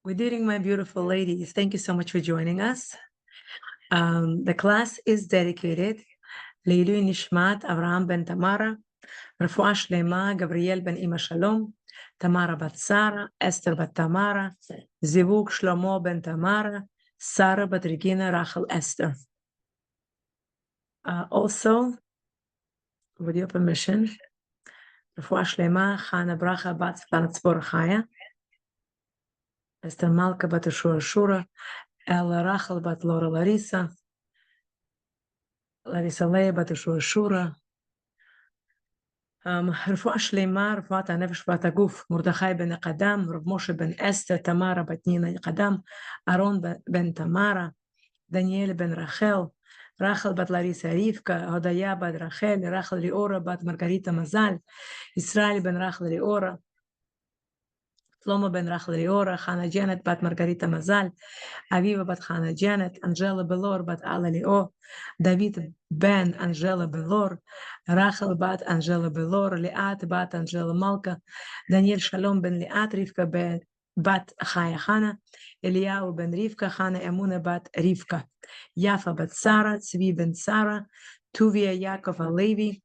Good evening, my beautiful ladies. Thank you so much for joining us. The class is dedicated Leilui Nishmat Avraham ben Tamara, Refuah Shlema Gabriel ben Ima Shalom, Tamara bat Sara, Esther bat Tamara, Zivug Shlomo ben Tamara, Sarah bat Regina Rachel Esther. Also, with your permission, Refuah Shlema Chana Bracha bat Tzpor Chaya, Esther Malka bat Ashura Shura, Ella Rachel bat Laura Larissa, Larissa Leah bat Ashura Shura, רפואה שלמה, רפואת הנפש ורפואת הגוף, מרדכי בן הקדם, רב משה בן אסתר, תמרה בת נינה הקדם, אהרון בן תמרה, דניאל בן רחל, רחל בת לריסה רבקה, הודיה בת רחל, רחל ליאורה בת מרגריטה מזל, ישראל בן רחל ליאורה, שלמה בן רחל ליאורה, חנה ג'נט בת מרגריטה מזל, אביבה בת חנה ג'נט, אנג'לה בלור בת אלה ליאור, דוד בן אנג'לה בלור, רחל בת אנג'לה בלור, ליאת בת אנג'לה מלכה, דניאל שלום בן ליאת, רבקה בת חיה חנה, אליהו בן רבקה, חנה אמונה בת רבקה, יפה בת שרה, צבי בן שרה, טוביה יעקב הלוי,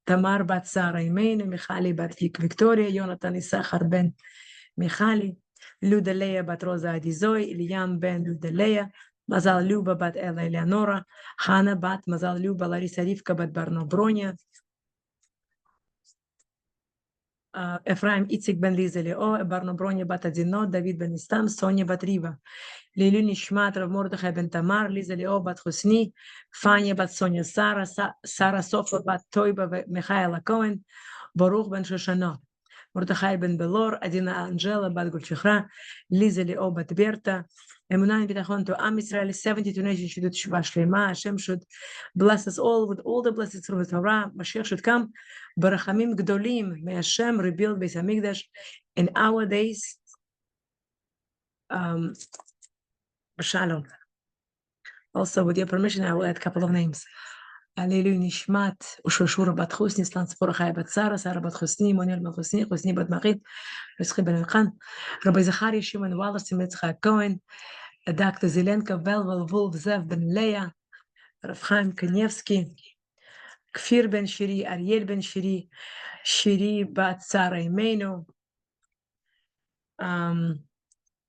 תמר בת שרה אימנו, מיכלי בת ויקטוריה, יונתן יששכר בן מיכלי, לודה ליה בת רוזה אדיזוי, אליאם בן לודה ליה, מזל לובה בת אלה אלאנורה, חנה בת מזל לובה, לריסה רבקה בת ברנו ברוניה, אפרים איציק בן ליזה לאו, ברנו ברוניה בת עדינות, דוד בן נסתם, סוניה בת ריבה, לעילוי נשמת רב מרדכי בן תמר, ליזה לאו בת חוסני, פניה בת סוניה שרה, שרה סופה בת טויבה ומיכאל הכהן, ברוך בן שושנה, מרדכי בן בלור, עדינה אנג'לה בת גולשחרה, ליזה לאו בת ברטה, אמונה וביטחון to עם ישראל, 72 nations should do תשובה שלמה, השם should bless us all with all the blessings through the Torah, משיח should come ברחמים גדולים מהשם, rebuild בית המקדש in our days, Shalom. Also, with your permission, I will add a couple of names. Alelu Nishmat, Ushoshura Bat Chusni, Slan Tzporachai Bat Sara, Sara Bat Chusni, Moniel Bat Chusni, Chusni Bat Marit, Yoschi Ben Elchan, Rabbi Zachari Shimon Wallace, Yitzchak Cohen, Dr. Zelenka Velvel Wolf Zev Ben Leah, Rav Chaim Kanievsky, Kfir Ben Shiri, Ariel Ben Shiri, Shiri Bat Sara Imenu,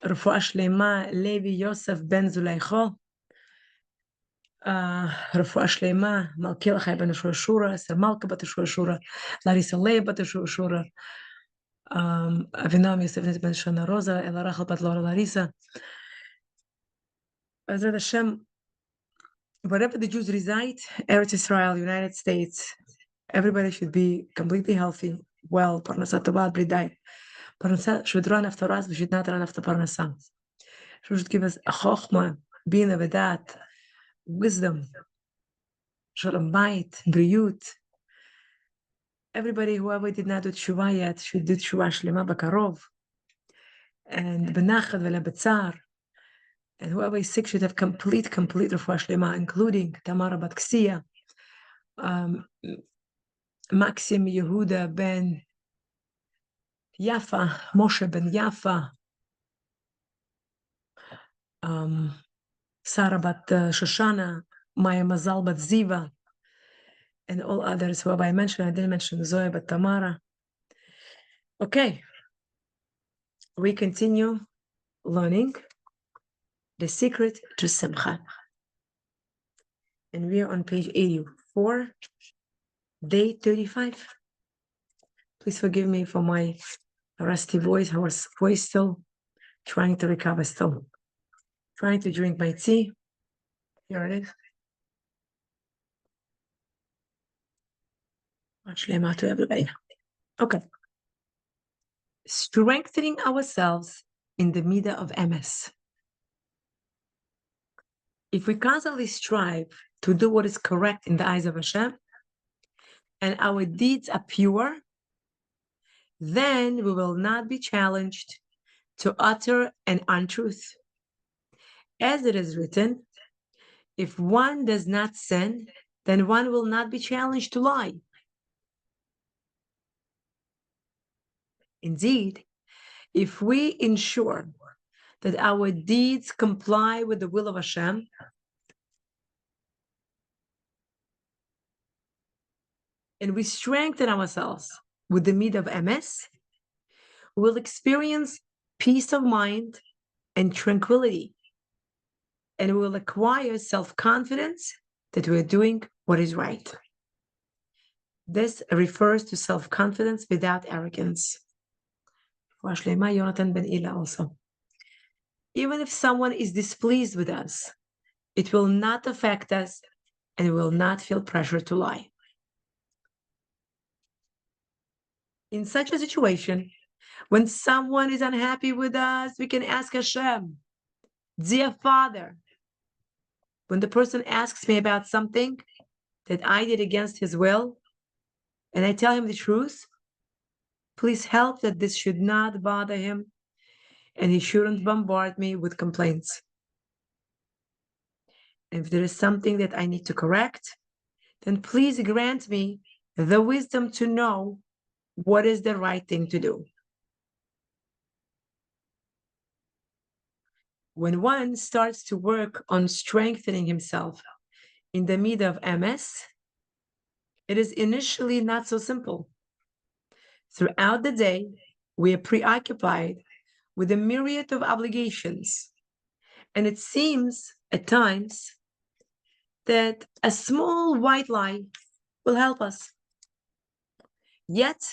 Refuah Shlema, Levi Yosef Ben Zulaicho, רפואה שלמה, מלכיאל חי בן יהושע שורה, אסתר מלכה בת יהושע שורה, לריסה ליה בת יהושע שורה, אבינועם יוסף בן שנה רוזה, אלה רחל בת לורה לריסה. בעזרת השם, wherever the Jews reside, Eretz Israel, United States, everybody should be completely healthy, well, פרנסה טובה, בלי די. פרנסה should run after us, we should not run after פרנסה. should give us חוכמה, בינה ודעת, wisdom, shalom bayit, briyut. Everybody, whoever did not do tshuva yet, should do tshuva shlema b'karov. And benachad v'lebetzar. And whoever is sick should have complete refuah shlema, including Tamara bat Ksiya, Maxim Yehuda ben Yafa, Moshe ben Yafa, Sarah bat Shoshana, Maya Mazal bat Ziva, and all others who I mentioned. I didn't mention Zoe bat Tamara. Okay, we continue learning the secret to Simcha. And we are on page 84, day 35. Please forgive me for my rusty voice. I was still trying to recover, still trying to drink my tea. Here it is. Much lema to everybody. Okay. Strengthening ourselves in the midah of MS. If we constantly strive to do what is correct in the eyes of Hashem, and our deeds are pure, then we will not be challenged to utter an untruth. As it is written, if one does not sin, then one will not be challenged to lie. Indeed, if we ensure that our deeds comply with the will of Hashem, and we strengthen ourselves with the midah of emes, we will experience peace of mind and tranquility, and we will acquire self-confidence that we are doing what is right. This refers to self-confidence without arrogance. Jonathan ben Ila also. Even if someone is displeased with us, it will not affect us and we will not feel pressure to lie. In such a situation, when someone is unhappy with us, we can ask Hashem, Dear Father, when the person asks me about something that I did against his will, and I tell him the truth, please help that this should not bother him and he shouldn't bombard me with complaints. If there is something that I need to correct, then please grant me the wisdom to know what is the right thing to do. When one starts to work on strengthening himself in the midah of emes, it is initially not so simple. Throughout the day, we are preoccupied with a myriad of obligations, and it seems at times that a small white lie will help us. Yet,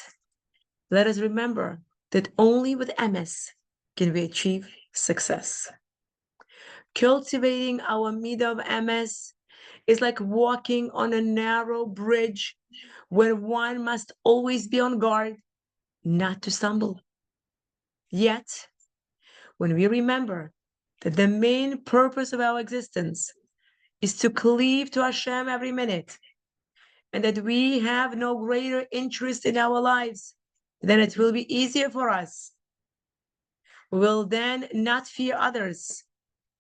let us remember that only with emes can we achieve success. Cultivating our midah of emes is like walking on a narrow bridge where one must always be on guard not to stumble. Yet, when we remember that the main purpose of our existence is to cleave to Hashem every minute, and that we have no greater interest in our lives, then it will be easier for us. We will then not fear others,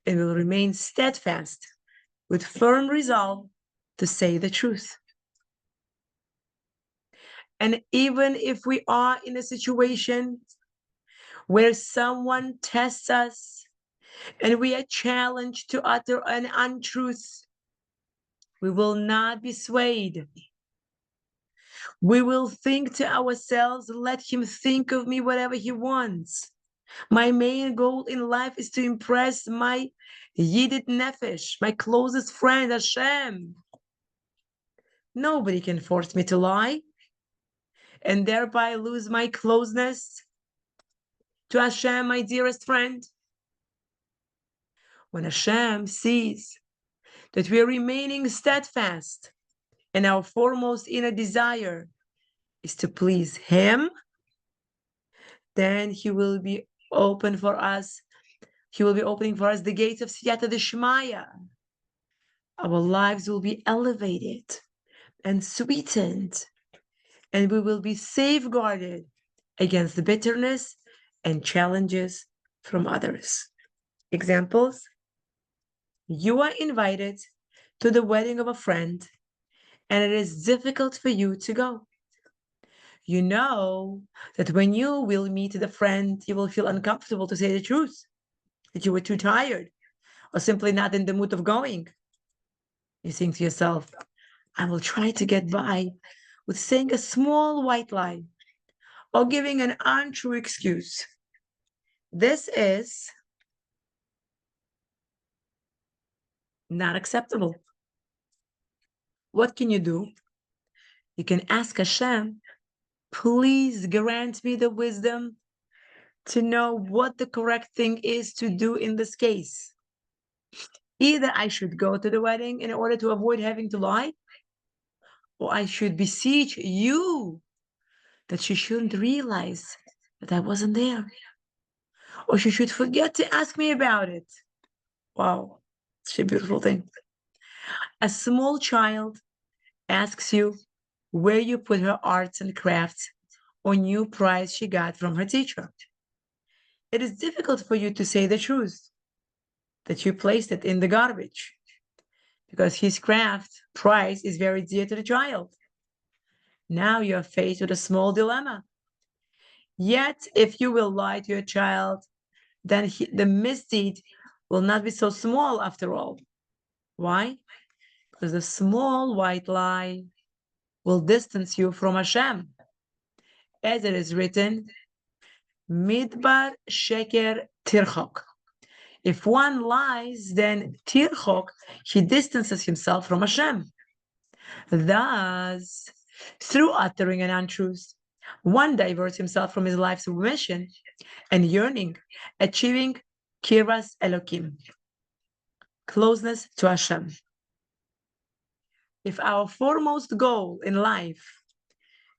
and will remain steadfast with firm resolve to say the truth. And even if we are in a situation where someone tests us and we are challenged to utter an untruth, we will not be swayed. We will think to ourselves, let him think of me whatever he wants. My main goal in life is to impress my Yidit Nefesh, my closest friend, Hashem. Nobody can force me to lie and thereby lose my closeness to Hashem, my dearest friend. When Hashem sees that we are remaining steadfast and our foremost inner desire is to please Him, then He will be open for us. He will be opening for us the gates of Siyata Deshmaya. Our lives will be elevated and sweetened, and we will be safeguarded against the bitterness and challenges from others. Examples: you are invited to the wedding of a friend, and it is difficult for you to go. You know that when you will meet the friend, you will feel uncomfortable to say the truth, that you were too tired or simply not in the mood of going. You think to yourself, I will try to get by with saying a small white lie or giving an untrue excuse. This is not acceptable. What can you do? You can ask Hashem, please grant me the wisdom to know what the correct thing is to do in this case. Either I should go to the wedding in order to avoid having to lie, or I should beseech you that she shouldn't realize that I wasn't there, or she should forget to ask me about it. Wow, it's a beautiful thing. A small child asks you where you put her arts and crafts or new prize she got from her teacher. It is difficult for you to say the truth, that you placed it in the garbage, because his craft prize is very dear to the child. Now you're faced with a small dilemma. Yet, if you will lie to your child, then the misdeed will not be so small after all. Why? Because the small white lie will distance you from Hashem. As it is written, Midbar Sheker Tirchok. If one lies, then Tirchok, he distances himself from Hashem. Thus, through uttering an untruth, one diverts himself from his life's mission and yearning, achieving Kiras Elokim, closeness to Hashem. If our foremost goal in life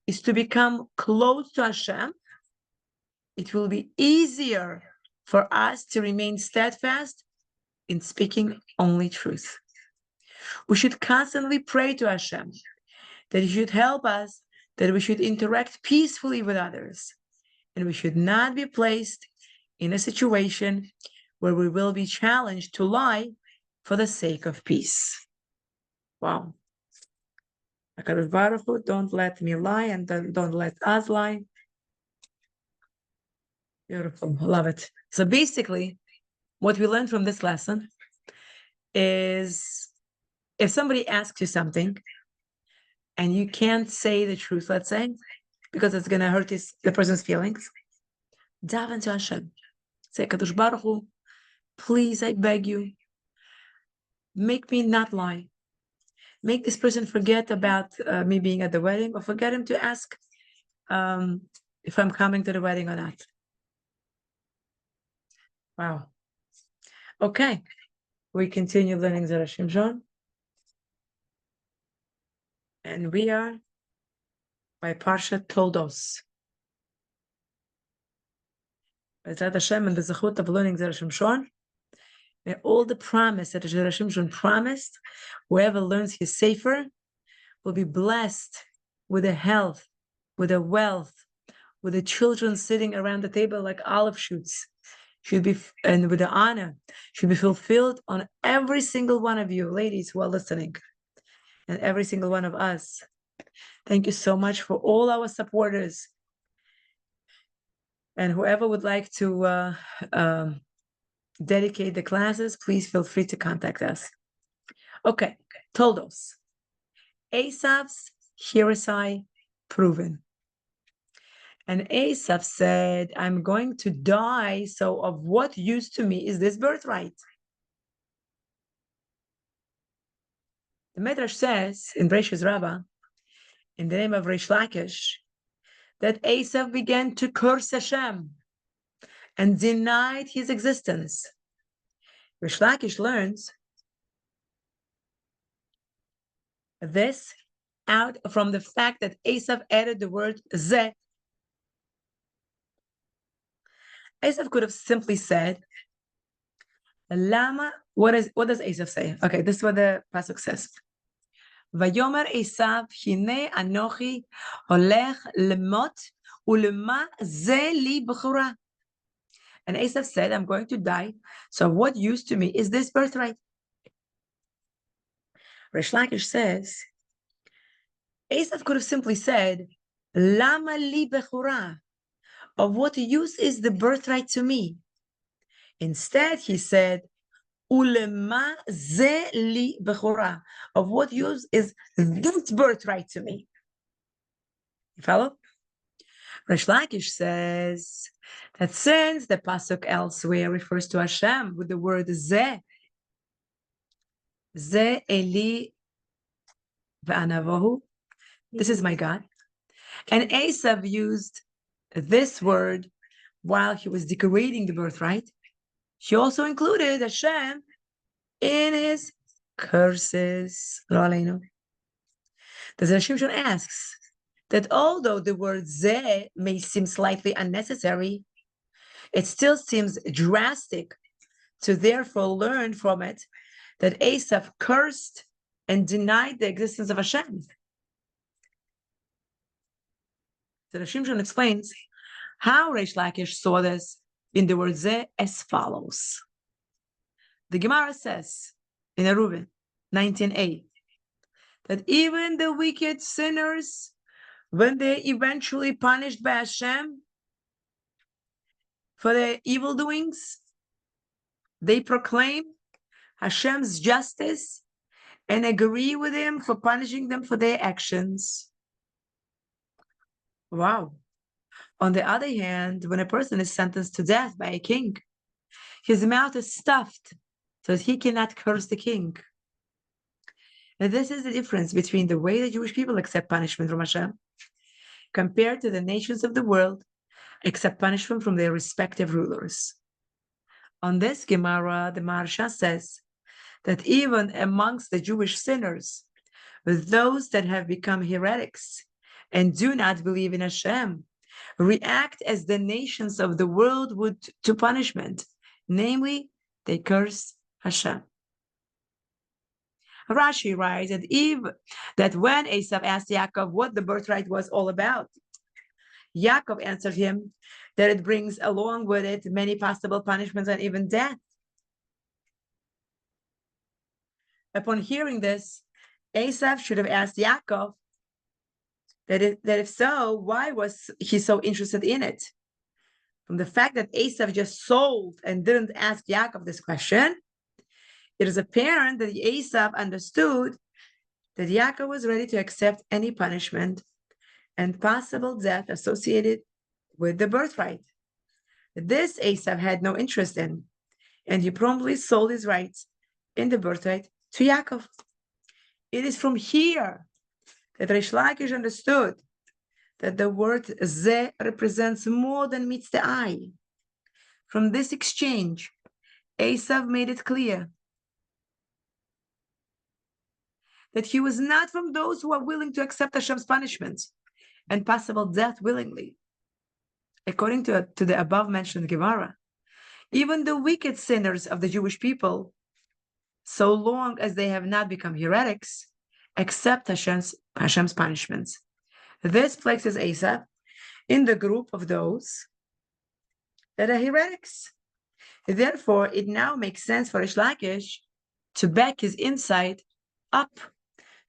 is to become close to Hashem, it will be easier for us to remain steadfast in speaking only truth. We should constantly pray to Hashem that He should help us, that we should interact peacefully with others, and we should not be placed in a situation where we will be challenged to lie for the sake of peace. Wow. HaKadosh Baruch Hu, don't let me lie, and don't let us lie. Beautiful, love it. So basically, what we learned from this lesson is if somebody asks you something and you can't say the truth, let's say, because it's going to hurt the person's feelings, daven to Hashem. Say, HaKadosh Baruch Hu, please, I beg you, make me not lie. Make this person forget about me being at the wedding, or forget him to ask if I'm coming to the wedding or not. Wow. Okay. We continue learning Zera Shimshon. And we are by Parsha Toldos. Bezrat Hashem, and the zechut of learning Zera Shimshon, may all the promise that Zera Shimshon promised, whoever learns his sefer will be blessed with the health, with the wealth, with the children sitting around the table like olive shoots, should be, and with the honor, should be fulfilled on every single one of you, ladies who are listening, and every single one of us. Thank you so much for all our supporters. And whoever would like to dedicate the classes, please feel free to contact us. Okay, Toldos. Esav's heresy proven. And Esav said, I'm going to die, so of what use to me is this birthright? The Medrash says in Bereishis Rabbah, in the name of Reish Lakish, that Esav began to curse Hashem and denied his existence. Reish Lakish learns this out from the fact that Esav added the word Zeh. Esav could have simply said, Lama, what does Esav say? Okay, this is what the pasuk says. Vayomer Esav, hine anochi holech lemot ulema ze li b'chora. And Esav said, I'm going to die, so what use to me is this birthright? Reish Lakish says, Esav could have simply said, Lama li b'chora. Of what use is the birthright to me? Instead, he said, Ulema ze li bechora. Of what use is this birthright to me? You follow? Reish Lakish says that since the pasuk elsewhere refers to Hashem with the word ze eli ve'anavohu, this is my God, and Esav used this word while he was decorating the birthright, he also included Hashem in his curses. Lo aleinu. The Zera Shimshon asks that although the word Zeh may seem slightly unnecessary, it still seems drastic to therefore learn from it that Esav cursed and denied the existence of Hashem. Zera Shimshon explains how Reish Lakish saw this in the word Zeh as follows. The Gemara says in Eruvin 19a that even the wicked sinners, when they eventually punished by Hashem, for their evil doings. They proclaim Hashem's justice and agree with him for punishing them for their actions. Wow. On the other hand, when a person is sentenced to death by a king, his mouth is stuffed so that he cannot curse the king. And this is the difference between the way the Jewish people accept punishment from Hashem compared to the nations of the world accept punishment from their respective rulers. On this Gemara, the Maharsha says that even amongst the Jewish sinners, those that have become heretics and do not believe in Hashem, react as the nations of the world would to punishment, namely, they curse Hashem. Rashi writes that when Esav asked Yaakov what the birthright was all about, Yaakov answered him that it brings along with it many possible punishments and even death. Upon hearing this, Esav should have asked Yaakov that if so, why was he so interested in it? From the fact that Esav just sold and didn't ask Yaakov this question, it is apparent that Esav understood that Yaakov was ready to accept any punishment and possible death associated with the birthright. This Esav had no interest in, and he promptly sold his rights in the birthright to Yaakov. It is from here that Reish Lakish understood that the word Zeh represents more than meets the eye. From this exchange, Esav made it clear that he was not from those who are willing to accept Hashem's punishments and possible death willingly. According to the above-mentioned Gemara, even the wicked sinners of the Jewish people, so long as they have not become heretics, accept Hashem's punishments. This places Esav in the group of those that are heretics. Therefore, it now makes sense for Reish Lakish to back his insight up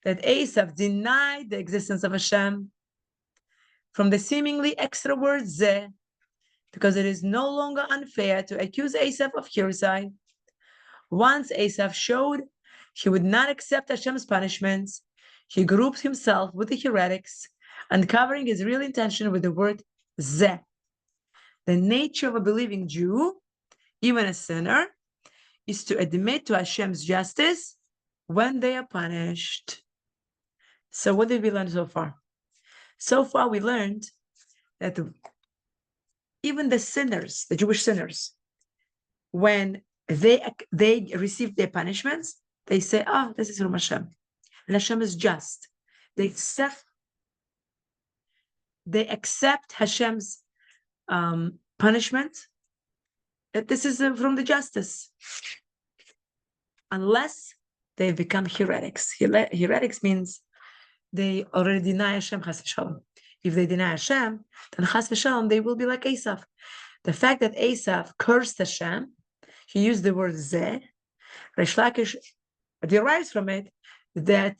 that Esav denied the existence of Hashem from the seemingly extra word Zeh, because it is no longer unfair to accuse Esav of heresy. Once Esav showed he would not accept Hashem's punishments, he grouped himself with the heretics, uncovering his real intention with the word Zeh. The nature of a believing Jew, even a sinner, is to admit to Hashem's justice when they are punished. So what did we learn so far? So far we learned that even the sinners, the Jewish sinners, when they receive their punishments, they say, oh, this is from Hashem. And Hashem is just. They accept Hashem's punishment, that this is from the justice. Unless they become heretics. Heretics means they already deny Hashem, chas v'shalom. If they deny Hashem, then chas v'shalom, they will be like Esav. The fact that Esav cursed Hashem, he used the word Zeh, Reish Lakish derives from it that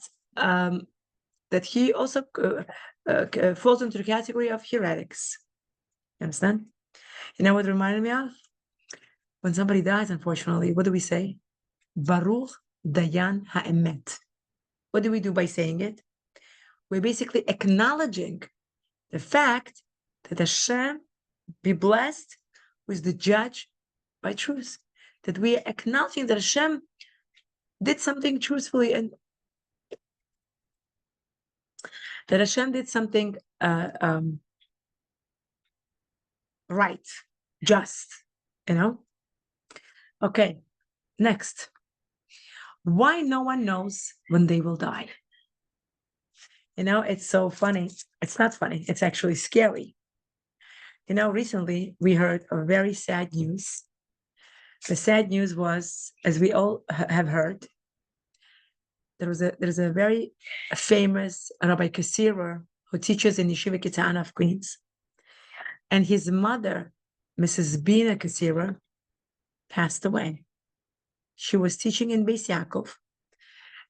he also falls into the category of heretics. You understand? You know what it reminded me of? When somebody dies, unfortunately, what do we say? Baruch Dayan Ha'emet. What do we do by saying it? We're basically acknowledging the fact that Hashem be blessed, who is the judge by truth. That we are acknowledging that Hashem did something truthfully and that Hashem did something right, just, Okay, next. Why no one knows when they will die? It's so funny. It's not funny. It's actually scary. Recently we heard a very sad news. The sad news was, as we all have heard, there's a very famous Rabbi Kassirer who teaches in Yeshiva Kitana of Queens. And his mother, Mrs. Bina Kassirer, passed away. She was teaching in Beis Yaakov,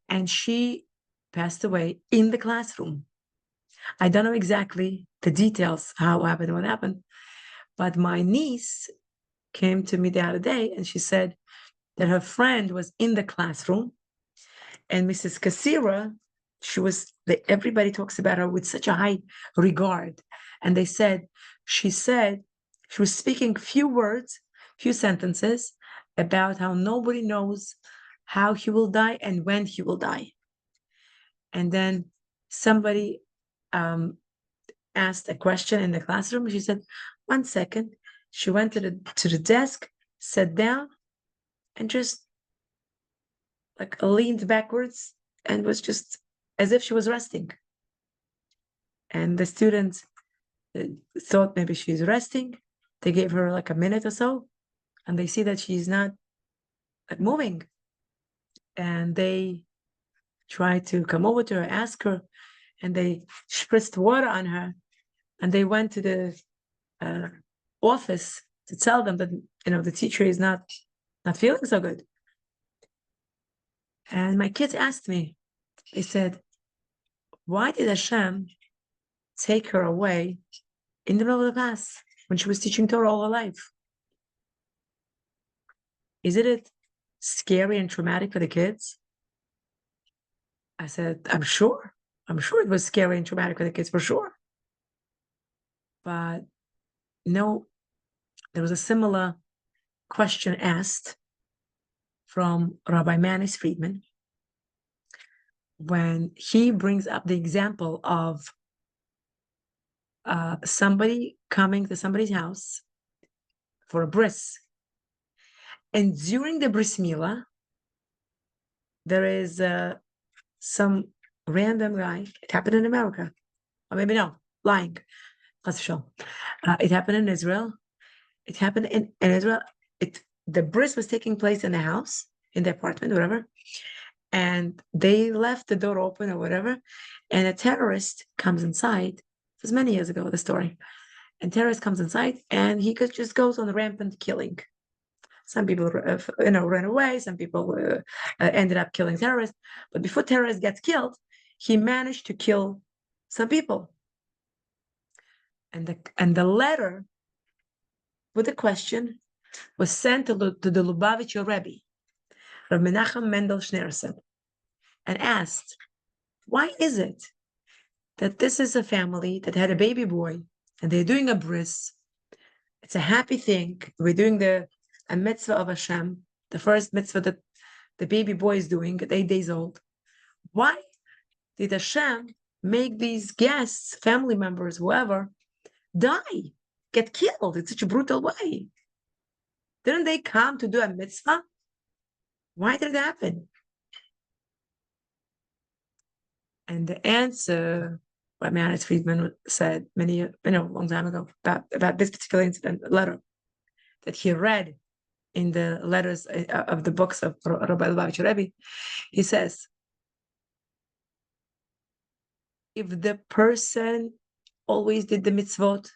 and she passed away in the classroom. I don't know exactly the details, how it happened, what happened, but my niece came to me the other day, and she said that her friend was in the classroom, and Mrs. Kasira, everybody talks about her with such a high regard. And they said, she was speaking few words, few sentences about how nobody knows how he will die and when he will die. And then somebody asked a question in the classroom. She said, 1 second. She went to the desk, sat down, and just like leaned backwards and was just as if she was resting. And the students thought maybe she's resting. They gave her like a minute or so, and they see that she's not like moving. And they tried to come over to her, ask her, and they spritzed water on her. And they went to the office to tell them that the teacher is not feeling so good. And my kids asked me, they said, why did Hashem take her away in the middle of the class when she was teaching Torah all her life? Isn't it scary and traumatic for the kids? I said, I'm sure it was scary and traumatic for the kids, for sure. But there was a similar question asked from Rabbi Manis Friedman when he brings up the example of somebody coming to somebody's house for a bris. And during the bris milah, there is some random guy. It happened in America. Or maybe no, lying. It happened in Israel. It happened in Israel. The bris was taking place in the house, in the apartment, whatever. And they left the door open or whatever. And a terrorist comes inside. It was many years ago, the story. And terrorist comes inside and he just goes on a rampant killing. Some people, ran away. Some people ended up killing terrorists. But before terrorist gets killed, he managed to kill some people. And the letter with the question was sent to the Lubavitcher Rebbe, Rav Menachem Mendel Schneerson, and asked, why is it that this is a family that had a baby boy and they're doing a bris? It's a happy thing. We're doing a mitzvah of Hashem, the first mitzvah that the baby boy is doing at 8 days old. Why did Hashem make these guests, family members, whoever, die, get killed in such a brutal way? Didn't they come to do a mitzvah? Why did it happen? And the answer, what Manis Friedman said long time ago about this particular incident, letter that he read in the letters of the books of Rabbi Lubavitcher Rebbe, he says, if the person always did the mitzvot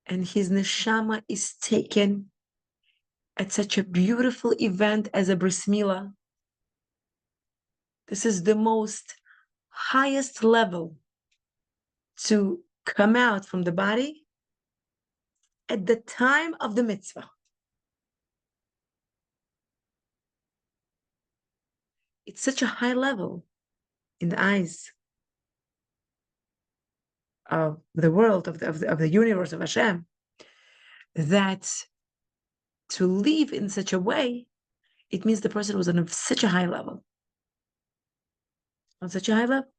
and his neshama is taken at such a beautiful event as a bris milah, this is the most highest level to come out from the body at the time of the mitzvah. It's such a high level in the eyes of the world, of the universe of Hashem, that to live in such a way, it means the person was on such a high level. On such a high level.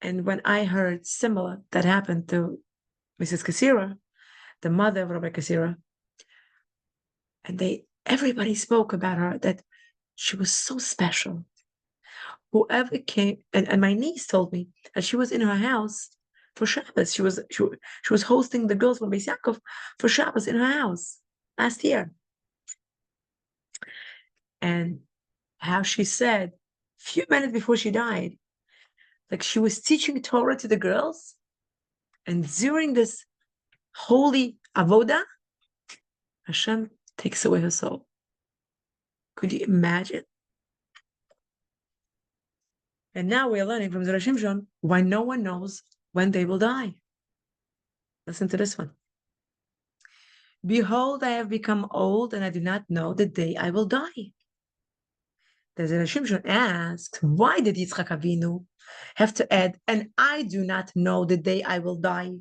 And when I heard similar that happened to Mrs. Kasira, the mother of Rabbi Kasira, and everybody spoke about her, that she was so special. Whoever came, and my niece told me that she was in her house for Shabbos. She was hosting the girls from Beis Yaakov for Shabbos in her house last year. And how she said, a few minutes before she died, like she was teaching Torah to the girls, and during this holy avodah, Hashem takes away her soul. Could you imagine? And now we're learning from Zera Shimshon why no one knows when they will die. Listen to this one. Behold, I have become old, and I do not know the day I will die. The Shimshon asks, why did Yitzchak Avinu have to add, and I do not know the day I will die?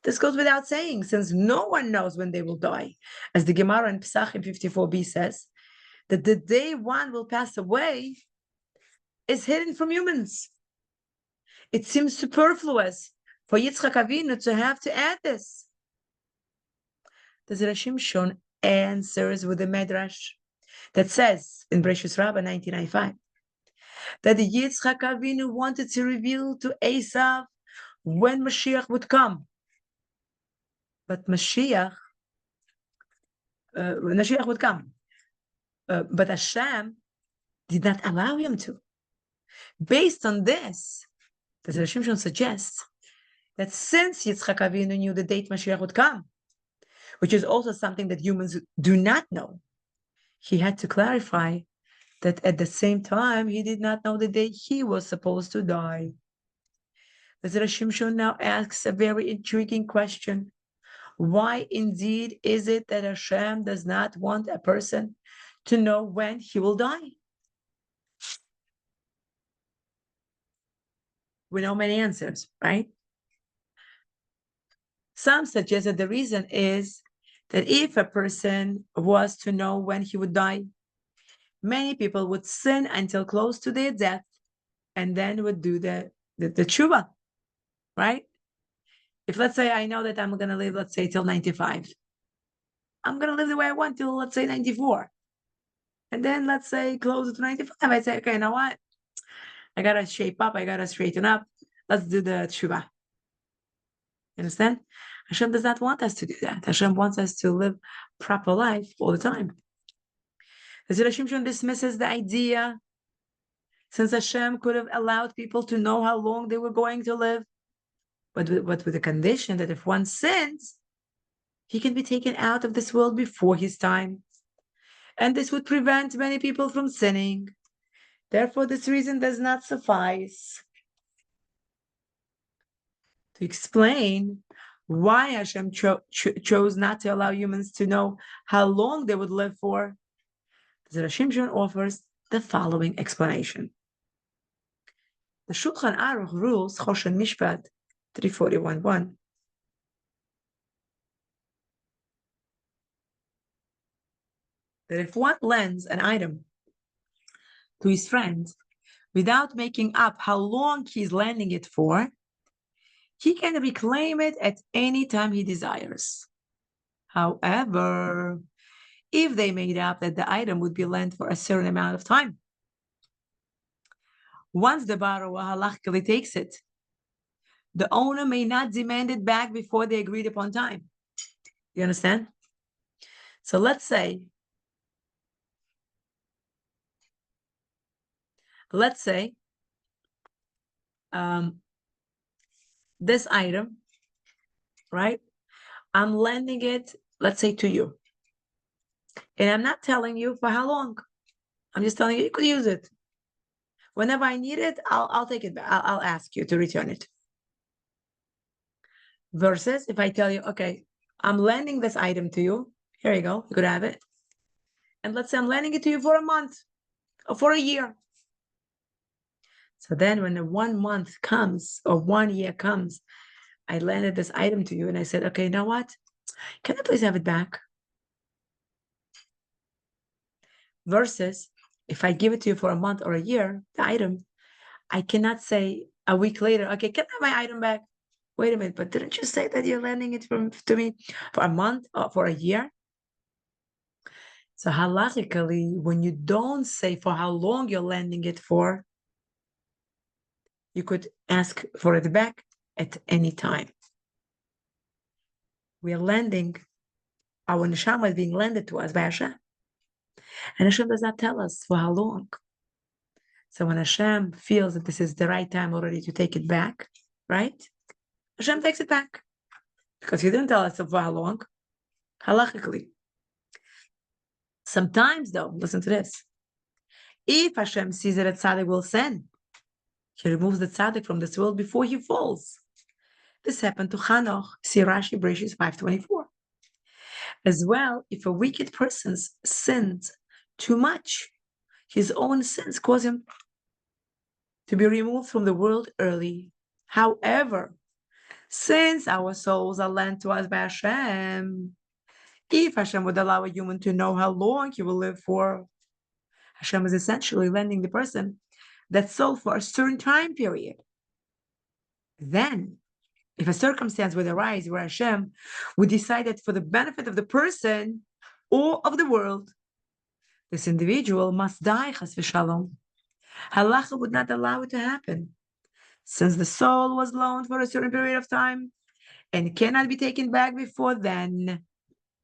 This goes without saying, since no one knows when they will die. As the Gemara in Pesachim 54b says, that the day one will pass away is hidden from humans. It seems superfluous for Yitzchak Avinu to have to add this. The Shimshon answers with a medrash that says in Bereshis Rabbah 1995 that the Yitzchak Avinu wanted to reveal to Esav when Mashiach would come. But Mashiach would come. But Hashem did not allow him to. Based on this, the Shimshon suggests that since Yitzchak Avinu knew the date Mashiach would come, which is also something that humans do not know, he had to clarify that at the same time, he did not know the day he was supposed to die. The Shimshon now asks a very intriguing question. Why indeed is it that Hashem does not want a person to know when he will die? We know many answers, right? Some suggest that the reason is that if a person was to know when he would die, many people would sin until close to their death and then would do the tshuva, right? If let's say I know that I'm going to live, let's say, till 95, I'm going to live the way I want till, let's say, 94. And then let's say closer to 95, I say, okay, you know what? I got to shape up. I got to straighten up. Let's do the tshuva. You understand? Hashem does not want us to do that. Hashem wants us to live proper life all the time. The Shimshon dismisses the idea, since Hashem could have allowed people to know how long they were going to live, but with the condition that if one sins, he can be taken out of this world before his time. And this would prevent many people from sinning. Therefore, this reason does not suffice to explain why Hashem chose not to allow humans to know how long they would live for. The Shimshon offers the following explanation. The Shulchan Aruch rules, Choshen Mishpat 341.1, that if one lends an item to his friend without making up how long he's lending it for, he can reclaim it at any time he desires. However, if they made up that the item would be lent for a certain amount of time, once the borrower halachically takes it, the owner may not demand it back before the agreed upon time. You understand? So let's say this item, right? I'm lending it, let's say, to you. And I'm not telling you for how long. I'm just telling you, you could use it. Whenever I need it, I'll take it back. I'll ask you to return it. Versus if I tell you, okay, I'm lending this item to you. Here you go. You could have it. And let's say I'm lending it to you for a month or for a year. So then when the 1 month comes or 1 year comes, I lended this item to you and I said, okay, you know what? Can I please have it back? Versus if I give it to you for a month or a year, the item, I cannot say a week later, okay, can I have my item back? Wait a minute, but didn't you say that you're lending it to me for a month or for a year? So halachically, when you don't say for how long you're lending it for, you could ask for it back at any time. We are lending, our neshama is being lended to us by Hashem. And Hashem does not tell us for how long. So when Hashem feels that this is the right time already to take it back, right? Hashem takes it back. Because he didn't tell us for how long. Halachically. Sometimes though, listen to this. If Hashem sees that a tzaddik will sin, he removes the tzaddik from this world before he falls. This happened to Chanoch, see Rashi, Bereshis 5:24. As well, if a wicked person sins too much, his own sins cause him to be removed from the world early. However, since our souls are lent to us by Hashem, if Hashem would allow a human to know how long he will live for, Hashem is essentially lending the person that soul for a certain time period. Then, if a circumstance would arise where Hashem would decide that for the benefit of the person or of the world, this individual must die, chas v'shalom, halacha would not allow it to happen. Since the soul was loaned for a certain period of time and cannot be taken back before then.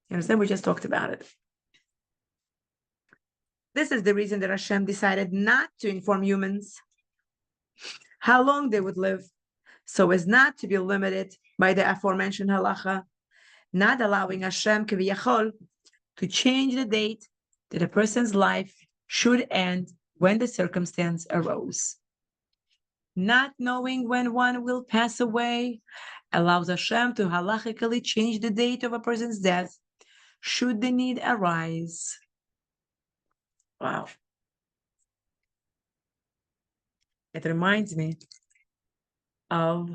You understand? We just talked about it. This is the reason that Hashem decided not to inform humans how long they would live, so as not to be limited by the aforementioned halacha, not allowing Hashem kiviyachol to change the date that a person's life should end when the circumstance arose. Not knowing when one will pass away allows Hashem to halachically change the date of a person's death should the need arise. Wow. It reminds me of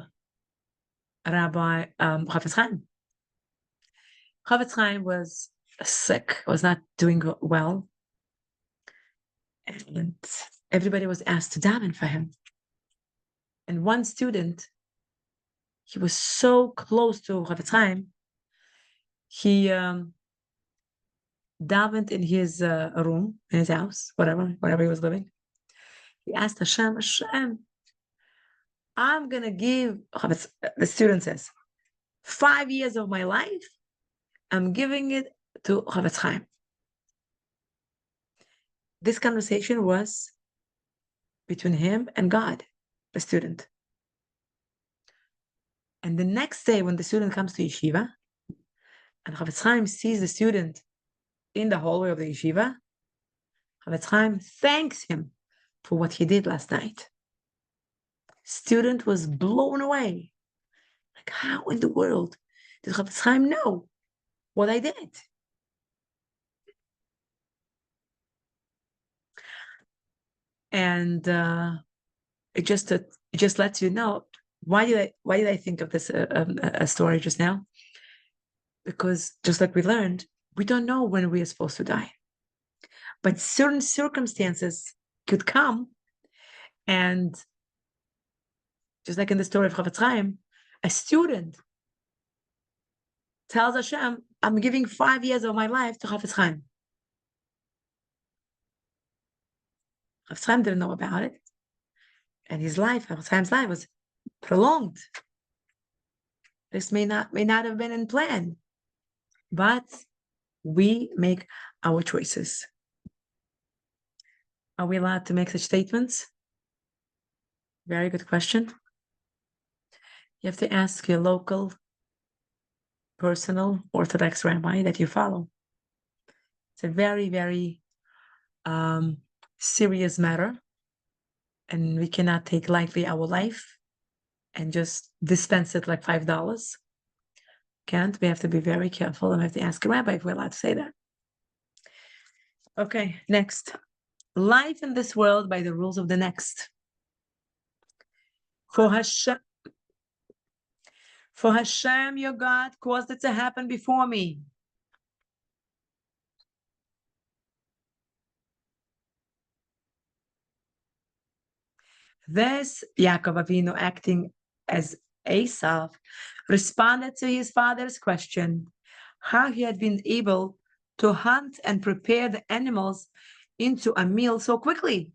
Rabbi Chafetz Chaim. Chafetz Chaim was sick, was not doing well, and everybody was asked to daven for him. And one student, he was so close to Chafetz Chaim, he davened in his room, in his house, wherever he was living. He asked Hashem, I'm going to give, the student says, 5 years of my life, I'm giving it to Chafetz Chaim. This conversation was between him and God, the student. And the next day, when the student comes to yeshiva, and Chafetz Chaim sees the student in the hallway of the yeshiva, Chafetz Chaim thanks him for what he did last night. Student was blown away. Like, how in the world did Chafetz Chaim know what I did? And it just lets you know why did I think of this a story just now? Because just like we learned, we don't know when we are supposed to die, but certain circumstances could come, and just like in the story of Chafetz Chaim, a student tells Hashem, I'm giving 5 years of my life to Chafetz Chaim. Chafetz Chaim didn't know about it, and his life, Chafetz Chaim's life, was prolonged. This may not have been in plan, but we make our choices. Are we allowed to make such statements? Very good question. You have to ask your local, personal Orthodox rabbi that you follow. It's a very, very serious matter, and we cannot take lightly our life and just dispense it like $5. Can't. We have to be very careful, and we have to ask a rabbi if we're allowed to say that. Okay, next. Life in this world by the rules of the next. For Hashem, your God, caused it to happen before me. This, Yaakov Avinu, acting as Esav, responded to his father's question, how he had been able to hunt and prepare the animals into a meal so quickly.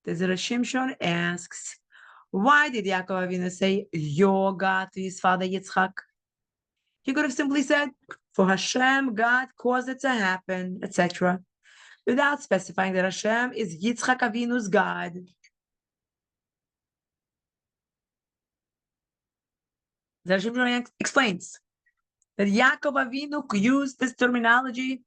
The Zera Shimshon asks, why did Yaakov Avinu say, your God, to his father Yitzchak? He could have simply said, for Hashem, God caused it to happen, etc., without specifying that Hashem is Yitzchak Avinu's God. Zera Shimshon explains that Yaakov Avinu used this terminology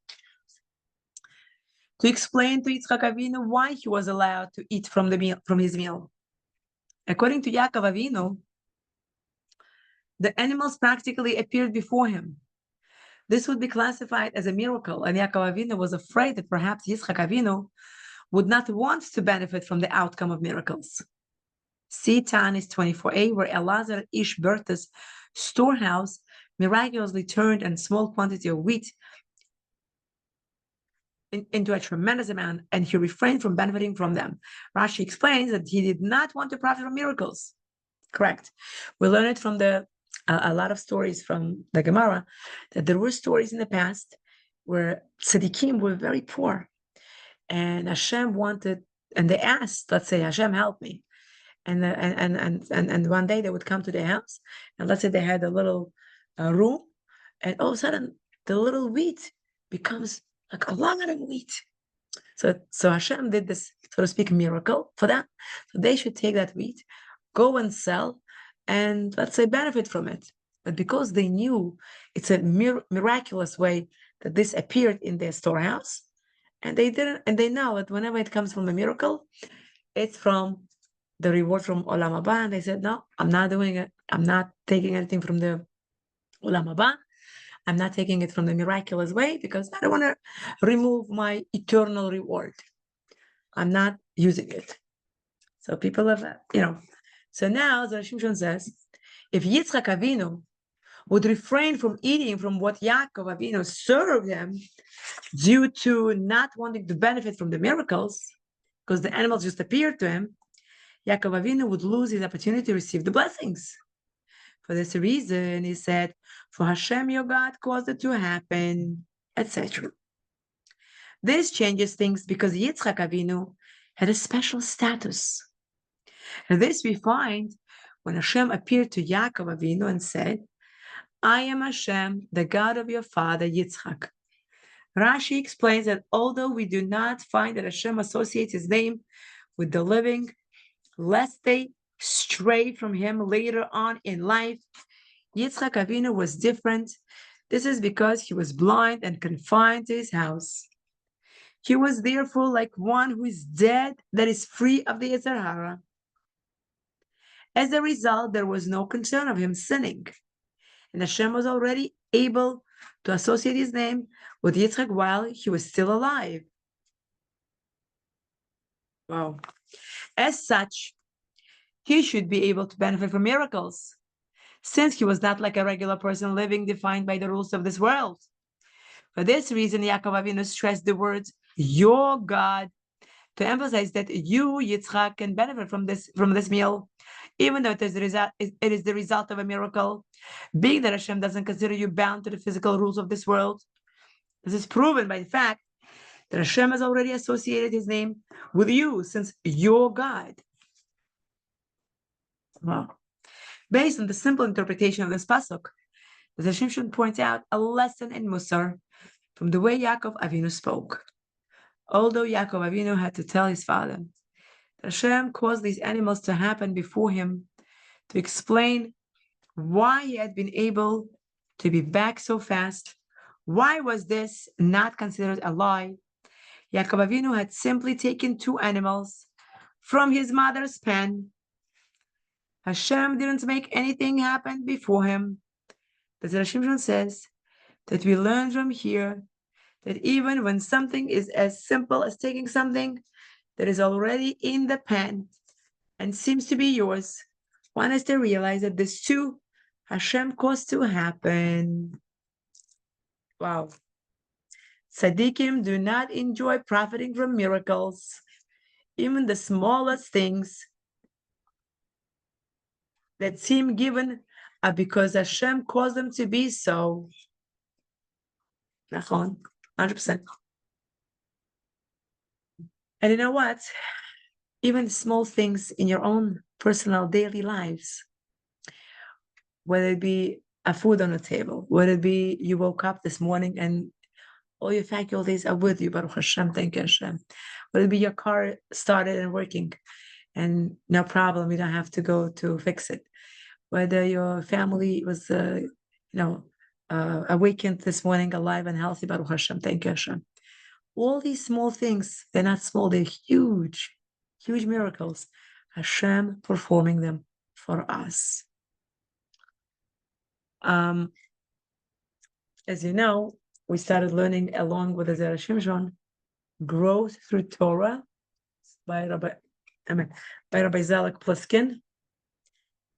to explain to Yitzchak Avinu why he was allowed to eat from his meal. According to Yaakov Avinu, the animals practically appeared before him, this would be classified as a miracle, and Yaakov Avinu was afraid that perhaps Yitzchak Avinu would not want to benefit from the outcome of miracles. See Tanis 24a, where Elazar Ish Berta's storehouse miraculously turned a small quantity of wheat into a tremendous amount, and he refrained from benefiting from them. Rashi explains that he did not want to profit from miracles. Correct. We learn it from a lot of stories from the Gemara, that there were stories in the past where tzaddikim were very poor, and Hashem wanted, and they asked, let's say, Hashem, help me. And one day they would come to their house, and let's say they had a little room, and all of a sudden the little wheat becomes like a lot of wheat. So Hashem did this, so to speak, miracle for them. So they should take that wheat, go and sell, and let's say benefit from it. But because they knew it's a miraculous way that this appeared in their storehouse, and they didn't, and they know that whenever it comes from a miracle, it's from the reward from Olam Haba. And they said, no, I'm not doing it. I'm not taking anything from the Olam Haba. I'm not taking it from the miraculous way because I don't want to remove my eternal reward. I'm not using it. So people have, So now the Shimshon says, if Yitzchak Avinu would refrain from eating from what Yaakov Avinu served him due to not wanting to benefit from the miracles, because the animals just appeared to him, Yaakov Avinu would lose his opportunity to receive the blessings. For this reason, he said, for Hashem your God caused it to happen, etc. This changes things because Yitzchak Avinu had a special status. And this we find when Hashem appeared to Yaakov Avinu and said, I am Hashem, the God of your father Yitzchak. Rashi explains that although we do not find that Hashem associates his name with the living, lest they stray from him later on in life, Yitzchak Avinu was different. This is because he was blind and confined to his house. He was therefore like one who is dead, that is free of the Yetzer Hara. As a result, there was no concern of him sinning. And Hashem was already able to associate his name with Yitzchak while he was still alive. Wow. As such, he should be able to benefit from miracles, since he was not like a regular person living defined by the rules of this world. For this reason, Yaakov Avinu stressed the words, your God, to emphasize that you, Yitzchak, can benefit from this meal, even though it is the result of a miracle, being that Hashem doesn't consider you bound to the physical rules of this world. This is proven by the fact that Hashem has already associated his name with you, since your God. Wow. Based on the simple interpretation of this pasuk, the Shimshon points out a lesson in Musar from the way Yaakov Avinu spoke. Although Yaakov Avinu had to tell his father that Hashem caused these animals to happen before him to explain why he had been able to be back so fast, why was this not considered a lie? Yaakov Avinu had simply taken 2 animals from his mother's pen. Hashem didn't make anything happen before him. The Shimshon says that we learn from here that even when something is as simple as taking something that is already in the pen and seems to be yours, one has to realize that this too, Hashem caused to happen. Wow. Tzaddikim do not enjoy profiting from miracles. Even the smallest things that seem given are because Hashem caused them to be so. 100%. And you know what? Even small things in your own personal daily lives, whether it be a food on the table, whether it be you woke up this morning and all your faculties are with you, Baruch Hashem, thank you Hashem. Whether it be your car started and working and no problem, you don't have to go to fix it. Whether your family was, awakened this morning alive and healthy, Baruch Hashem, thank you Hashem. All these small things, they're not small, they're huge, huge miracles. Hashem performing them for us. as you know, we started learning along with the Zera Shimshon, Growth Through Torah by Rabbi Zalek Pliskin.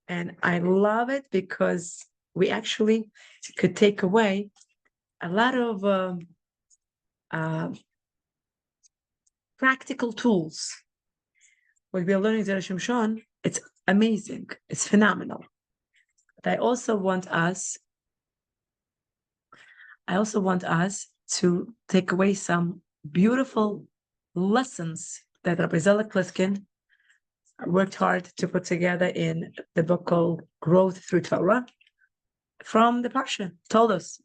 And I love it because we actually could take away a lot of practical tools. What we are learning Zera Shimshon, it's amazing. It's phenomenal. But I also want us to take away some beautiful lessons that Rabbi Zalek Pliskin worked hard to put together in the book called Growth Through Torah from the Parsha, Toldos.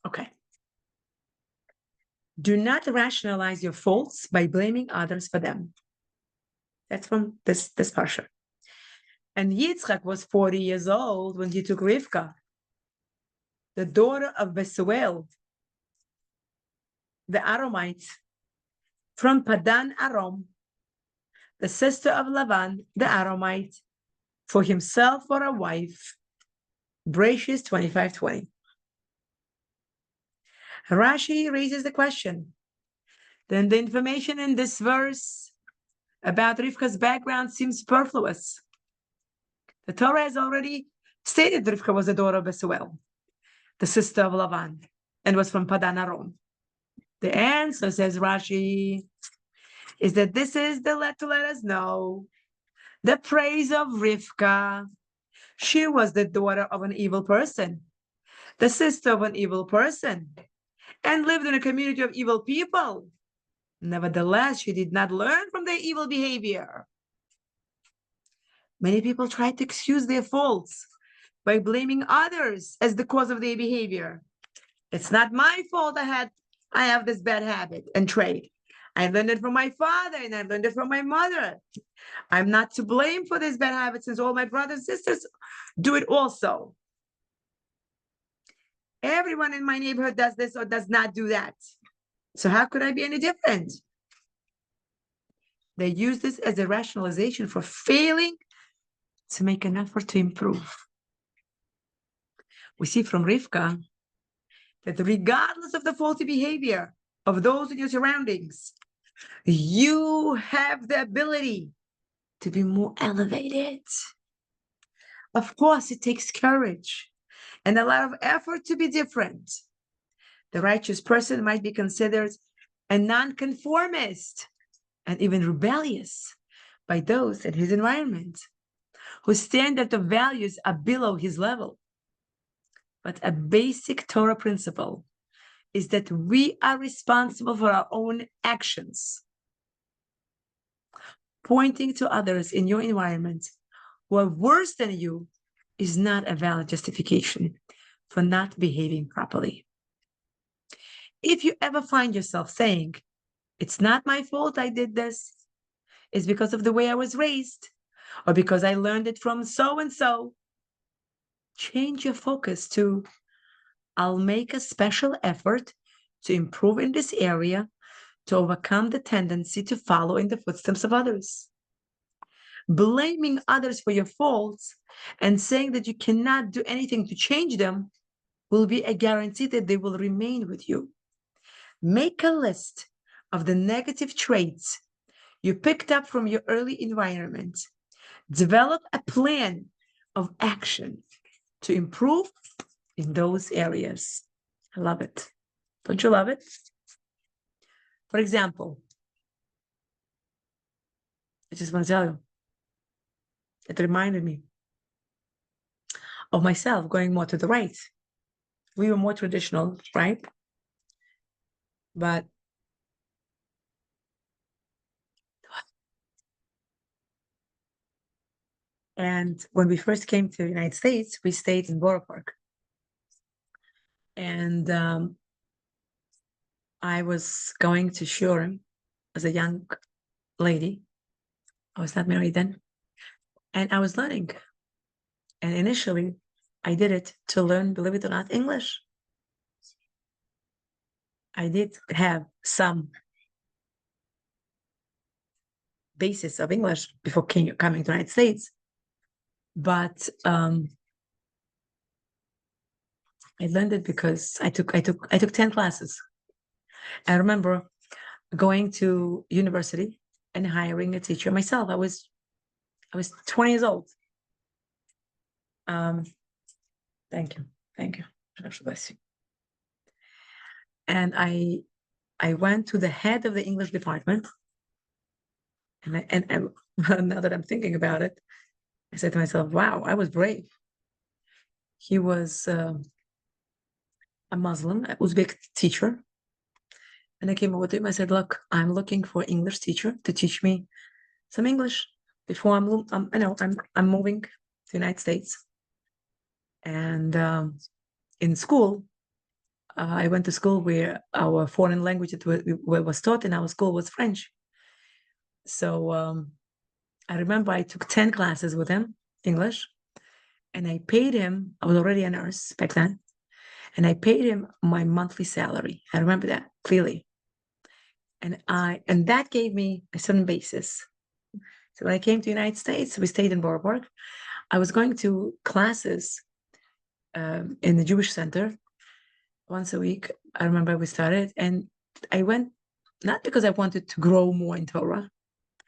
Okay. Do not rationalize your faults by blaming others for them. That's from this Parsha. And Yitzchak was 40 years old when he took Rivka, the daughter of Besuel, the Aramite, from Padan Aram, the sister of Lavan, the Aramite, for himself for a wife. Bereshit 25:20. Rashi raises the question. Then the information in this verse about Rivka's background seems superfluous. The Torah has already stated that Rivka was the daughter of Besuel, the sister of Lavan, and was from Padan Aram. The answer, says Rashi, is that this is to let us know the praise of Rivka. She was the daughter of an evil person, the sister of an evil person, and lived in a community of evil people. Nevertheless, she did not learn from their evil behavior. Many people try to excuse their faults by blaming others as the cause of their behavior. It's not my fault I have this bad habit and trait. I learned it from my father and I learned it from my mother. I'm not to blame for this bad habit since all my brothers and sisters do it also. Everyone in my neighborhood does this or does not do that. So how could I be any different? They use this as a rationalization for failing to make an effort to improve. We see from Rivka that regardless of the faulty behavior of those in your surroundings, you have the ability to be more elevated. Of course, it takes courage and a lot of effort to be different. The righteous person might be considered a nonconformist and even rebellious by those in his environment, whose standard of values are below his level. But a basic Torah principle is that we are responsible for our own actions. Pointing to others in your environment who are worse than you is not a valid justification for not behaving properly. If you ever find yourself saying, it's not my fault I did this, it's because of the way I was raised, or because I learned it from so-and-so, change your focus to, I'll make a special effort to improve in this area to overcome the tendency to follow in the footsteps of others. Blaming others for your faults and saying that you cannot do anything to change them will be a guarantee that they will remain with you. Make a list of the negative traits you picked up from your early environment. Develop a plan of action to improve in those areas. I love it. Don't you love it? For example, I just want to tell you, it reminded me of myself going more to the right. We were more traditional, right? But and when we first came to the United States, we stayed in Borough Park. And I was going to Shurim as a young lady. I was not married then. And I was learning. And initially, I did it to learn, believe it or not, English. I did have some basis of English before coming to the United States. But I learned it because I took 10 classes. I remember going to university and hiring a teacher myself. I was 20 years old. Thank you. God bless you. And I went to the head of the English department, and now that I'm thinking about it, I said to myself, "Wow, I was brave." He was a Muslim, Uzbek teacher, and I came over to him. I said, "Look, I'm looking for an English teacher to teach me some English before I'm moving to the United States." And in school, I went to school where our foreign language that was taught in our school was French. So I remember I took 10 classes with him, English, and I paid him. I was already a nurse back then, and I paid him my monthly salary. I remember that clearly. And that gave me a certain basis. So when I came to the United States, we stayed in Borough Park. I was going to classes in the Jewish Center once a week. I remember we started, and I went not because I wanted to grow more in Torah.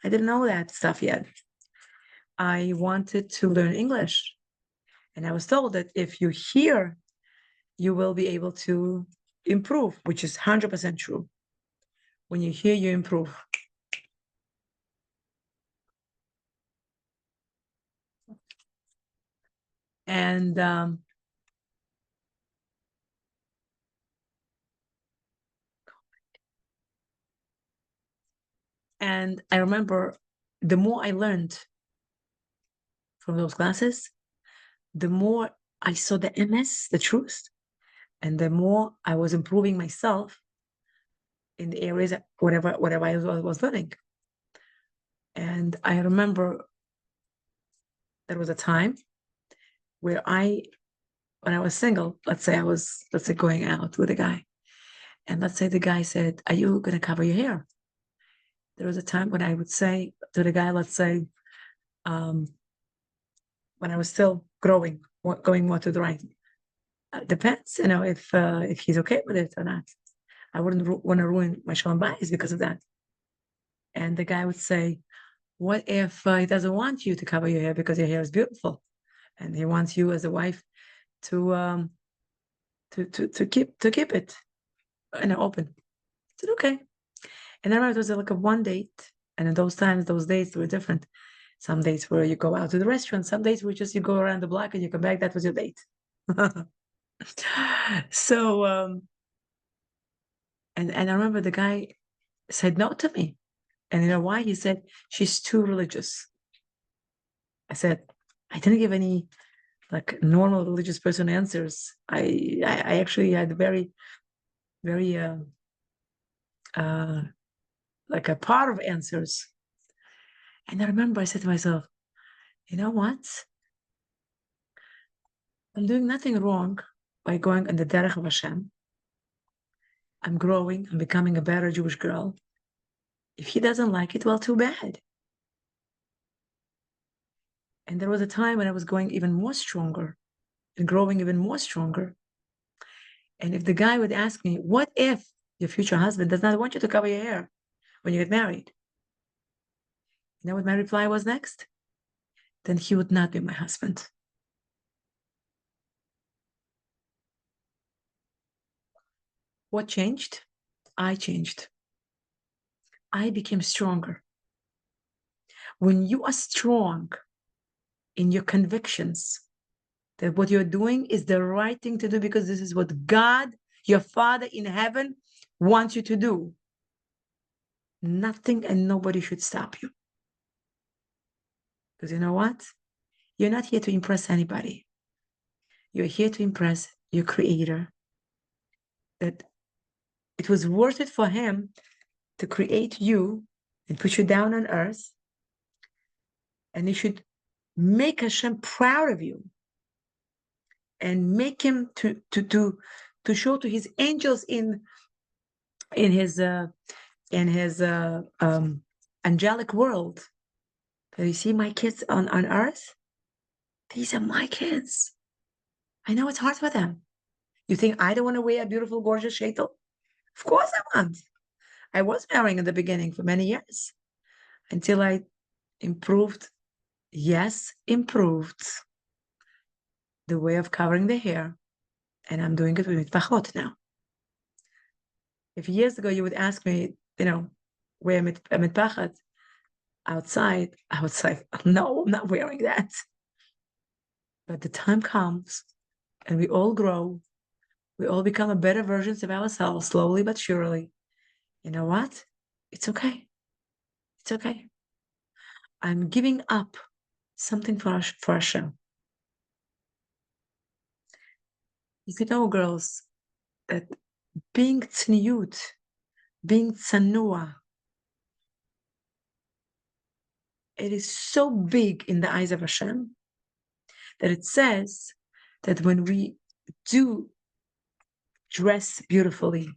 I didn't know that stuff yet. I wanted to learn English. And I was told that if you hear, you will be able to improve, which is 100% true. When you hear, you improve. And I remember the more I learned from those classes, the more I saw the MS, the truth, and the more I was improving myself in the areas, whatever I was learning. And I remember there was a time where when I was single, let's say going out with a guy, and let's say the guy said, "Are you going to cover your hair?" There was a time when I would say to the guy, let's say, when I was still going more to the right. Depends, if he's okay with it or not. I wouldn't want to ruin my shalom bayis because of that. And the guy would say, "What if he doesn't want you to cover your hair because your hair is beautiful, and he wants you as a wife to keep it open?" I said, "Okay." And I remember it was like a one date, and in those dates were different. Some dates where you go out to the restaurant, some dates where just you go around the block and you come back. That was your date. So and I remember the guy said no to me. And you know why? He said, "She's too religious." I said, I didn't give any like normal religious person answers. I actually had very, very like a part of answers. And I remember I said to myself, you know what? I'm doing nothing wrong by going on the derech of Hashem. I'm growing. I'm becoming a better Jewish girl. If he doesn't like it, well, too bad. And there was a time when I was going even more stronger and growing even more stronger. And if the guy would ask me, what if your future husband does not want you to cover your hair when you get married? You know what my reply was next? Then he would not be my husband. What changed? I changed. I became stronger. When you are strong in your convictions that what you're doing is the right thing to do because this is what God, your Father in heaven, wants you to do, nothing and nobody should stop you. Because you know what? You're not here to impress anybody. You're here to impress your Creator. That it was worth it for Him to create you and put you down on earth. And you should make Hashem proud of you and make him to show to his angels in his angelic world that you see my kids on earth. These are my kids. I know it's hard for them. You think I don't want to wear a beautiful, gorgeous shaitel? Of course I want. I was wearing in the beginning for many years until I improved, improved the way of covering the hair. And I'm doing it with mitpachot now. If years ago you would ask me, wear a mitpachat outside, I would say, no, I'm not wearing that. But the time comes and we all grow. We all become a better versions of ourselves, slowly but surely. You know what? It's okay. It's okay. I'm giving up something for Hashem. You know, girls, that being tzniut, being tzanua, it is so big in the eyes of Hashem that it says that when we do dress beautifully,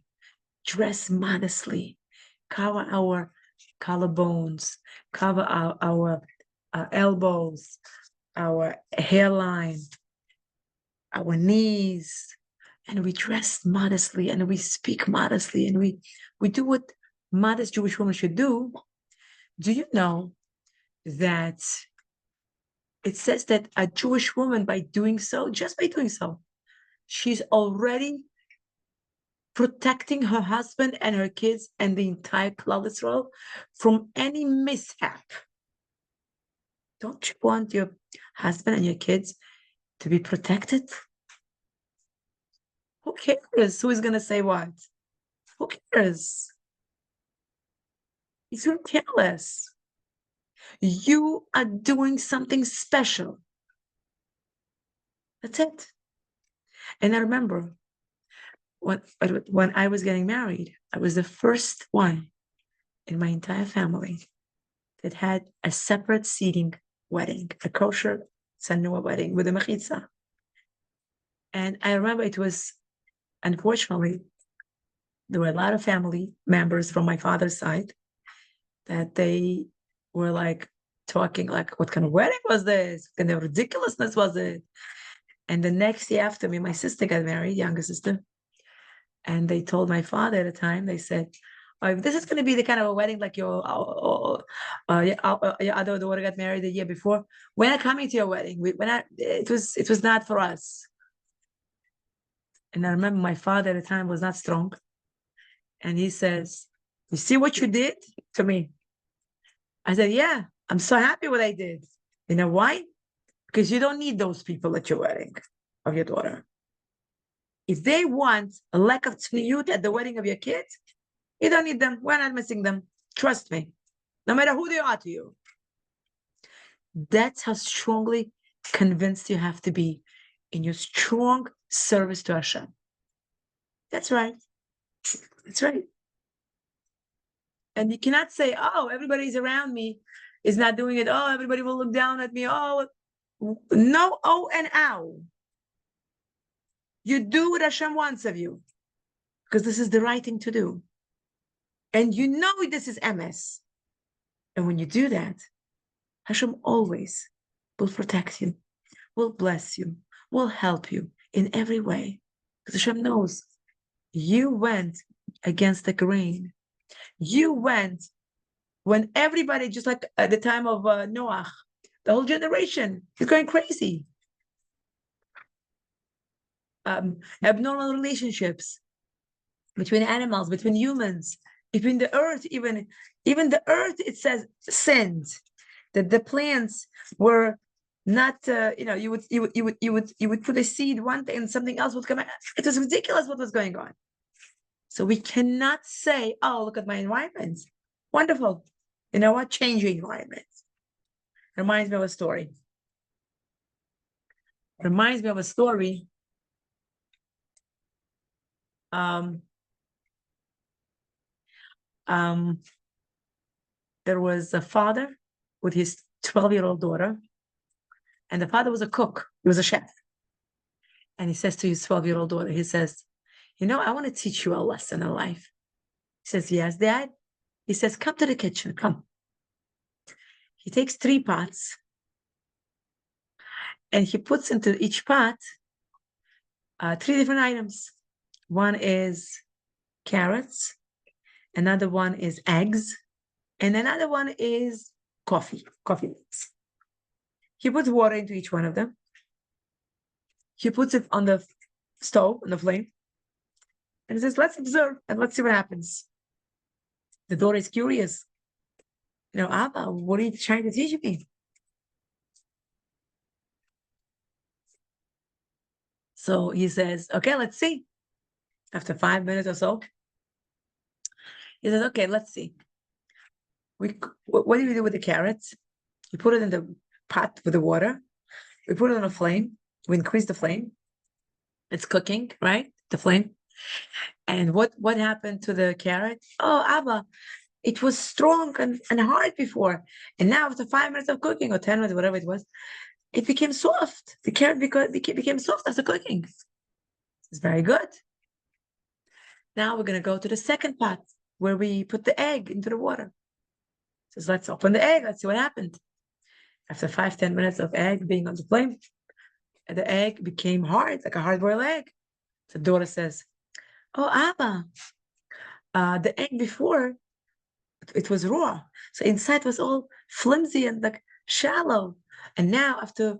dress modestly, cover our collarbones, cover our elbows, our hairline, our knees, and we dress modestly and we speak modestly and we do what modest Jewish women should do. Do you know that it says that a Jewish woman, by doing so, just by doing so, she's already protecting her husband and her kids and the entire Klal Yisrael from any mishap. Don't you want your husband and your kids to be protected? Who cares who is going to say what? Who cares? It's careless. You are doing something special. That's it. And I remember when I was getting married, I was the first one in my entire family that had a separate seating wedding, a kosher tzanua wedding with a mechitza. And I remember it was, unfortunately, there were a lot of family members from my father's side that they were like talking like, what kind of wedding was this? What kind of ridiculousness was it? And the next year after me, my sister got married, younger sister. And they told my father at the time, they said, oh, if this is going to be the kind of a wedding like your other daughter got married the year before, we're not coming to your wedding. It was not for us. And I remember my father at the time was not strong. And he says, you see what you did to me? I said, yeah, I'm so happy what I did. You know why? Because you don't need those people at your wedding of your daughter. If they want a lack of tzniut at the wedding of your kid, you don't need them. We're not missing them. Trust me. No matter who they are to you. That's how strongly convinced you have to be in your strong service to Hashem. That's right. That's right. And you cannot say, oh, everybody's around me is not doing it. Oh, everybody will look down at me. Oh, no, oh, and ow. You do what Hashem wants of you because this is the right thing to do. And you know this is MS. And when you do that, Hashem always will protect you, will bless you, will help you in every way. Because Hashem knows you went against the grain. You went when everybody, just like at the time of Noah, the whole generation is going crazy. Abnormal relationships between animals, between humans, between the earth, even the earth, it says sinned. That the plants were not, you would put a seed one day and something else would come out. It was ridiculous what was going on. So we cannot say, oh, look at my environment. Wonderful. You know what? Change your environment. Reminds me of a story. There was a father with his 12-year-old daughter, and the father was a cook. He was a chef. And he says to his 12-year-old daughter, he says, I want to teach you a lesson in life. He says, yes, Dad. He says, come to the kitchen, come. He takes 3 pots, and he puts into each pot Three different items. One is carrots, another one is eggs, and another one is coffee beans. He puts water into each one of them. He puts it on the stove, on the flame, and he says, let's observe and let's see what happens. The daughter is curious. Abba, what are you trying to teach me? So he says, okay, let's see. After 5 minutes or so, he says, okay, let's see. What do we do with the carrots? You put it in the pot with the water. We put it on a flame. We increase the flame. It's cooking, right? The flame. And what happened to the carrot? Oh, Abba, it was strong and hard before. And now after 5 minutes of cooking or 10 minutes, whatever it was, it became soft. The carrot became soft after cooking. It's very good. Now we're going to go to the second pot where we put the egg into the water. So let's open the egg. Let's see what happened. After 5-10 minutes of egg being on the flame, the egg became hard, like a hard-boiled egg. So the daughter says, oh, Abba, the egg before, it was raw. So inside was all flimsy and like shallow. And now after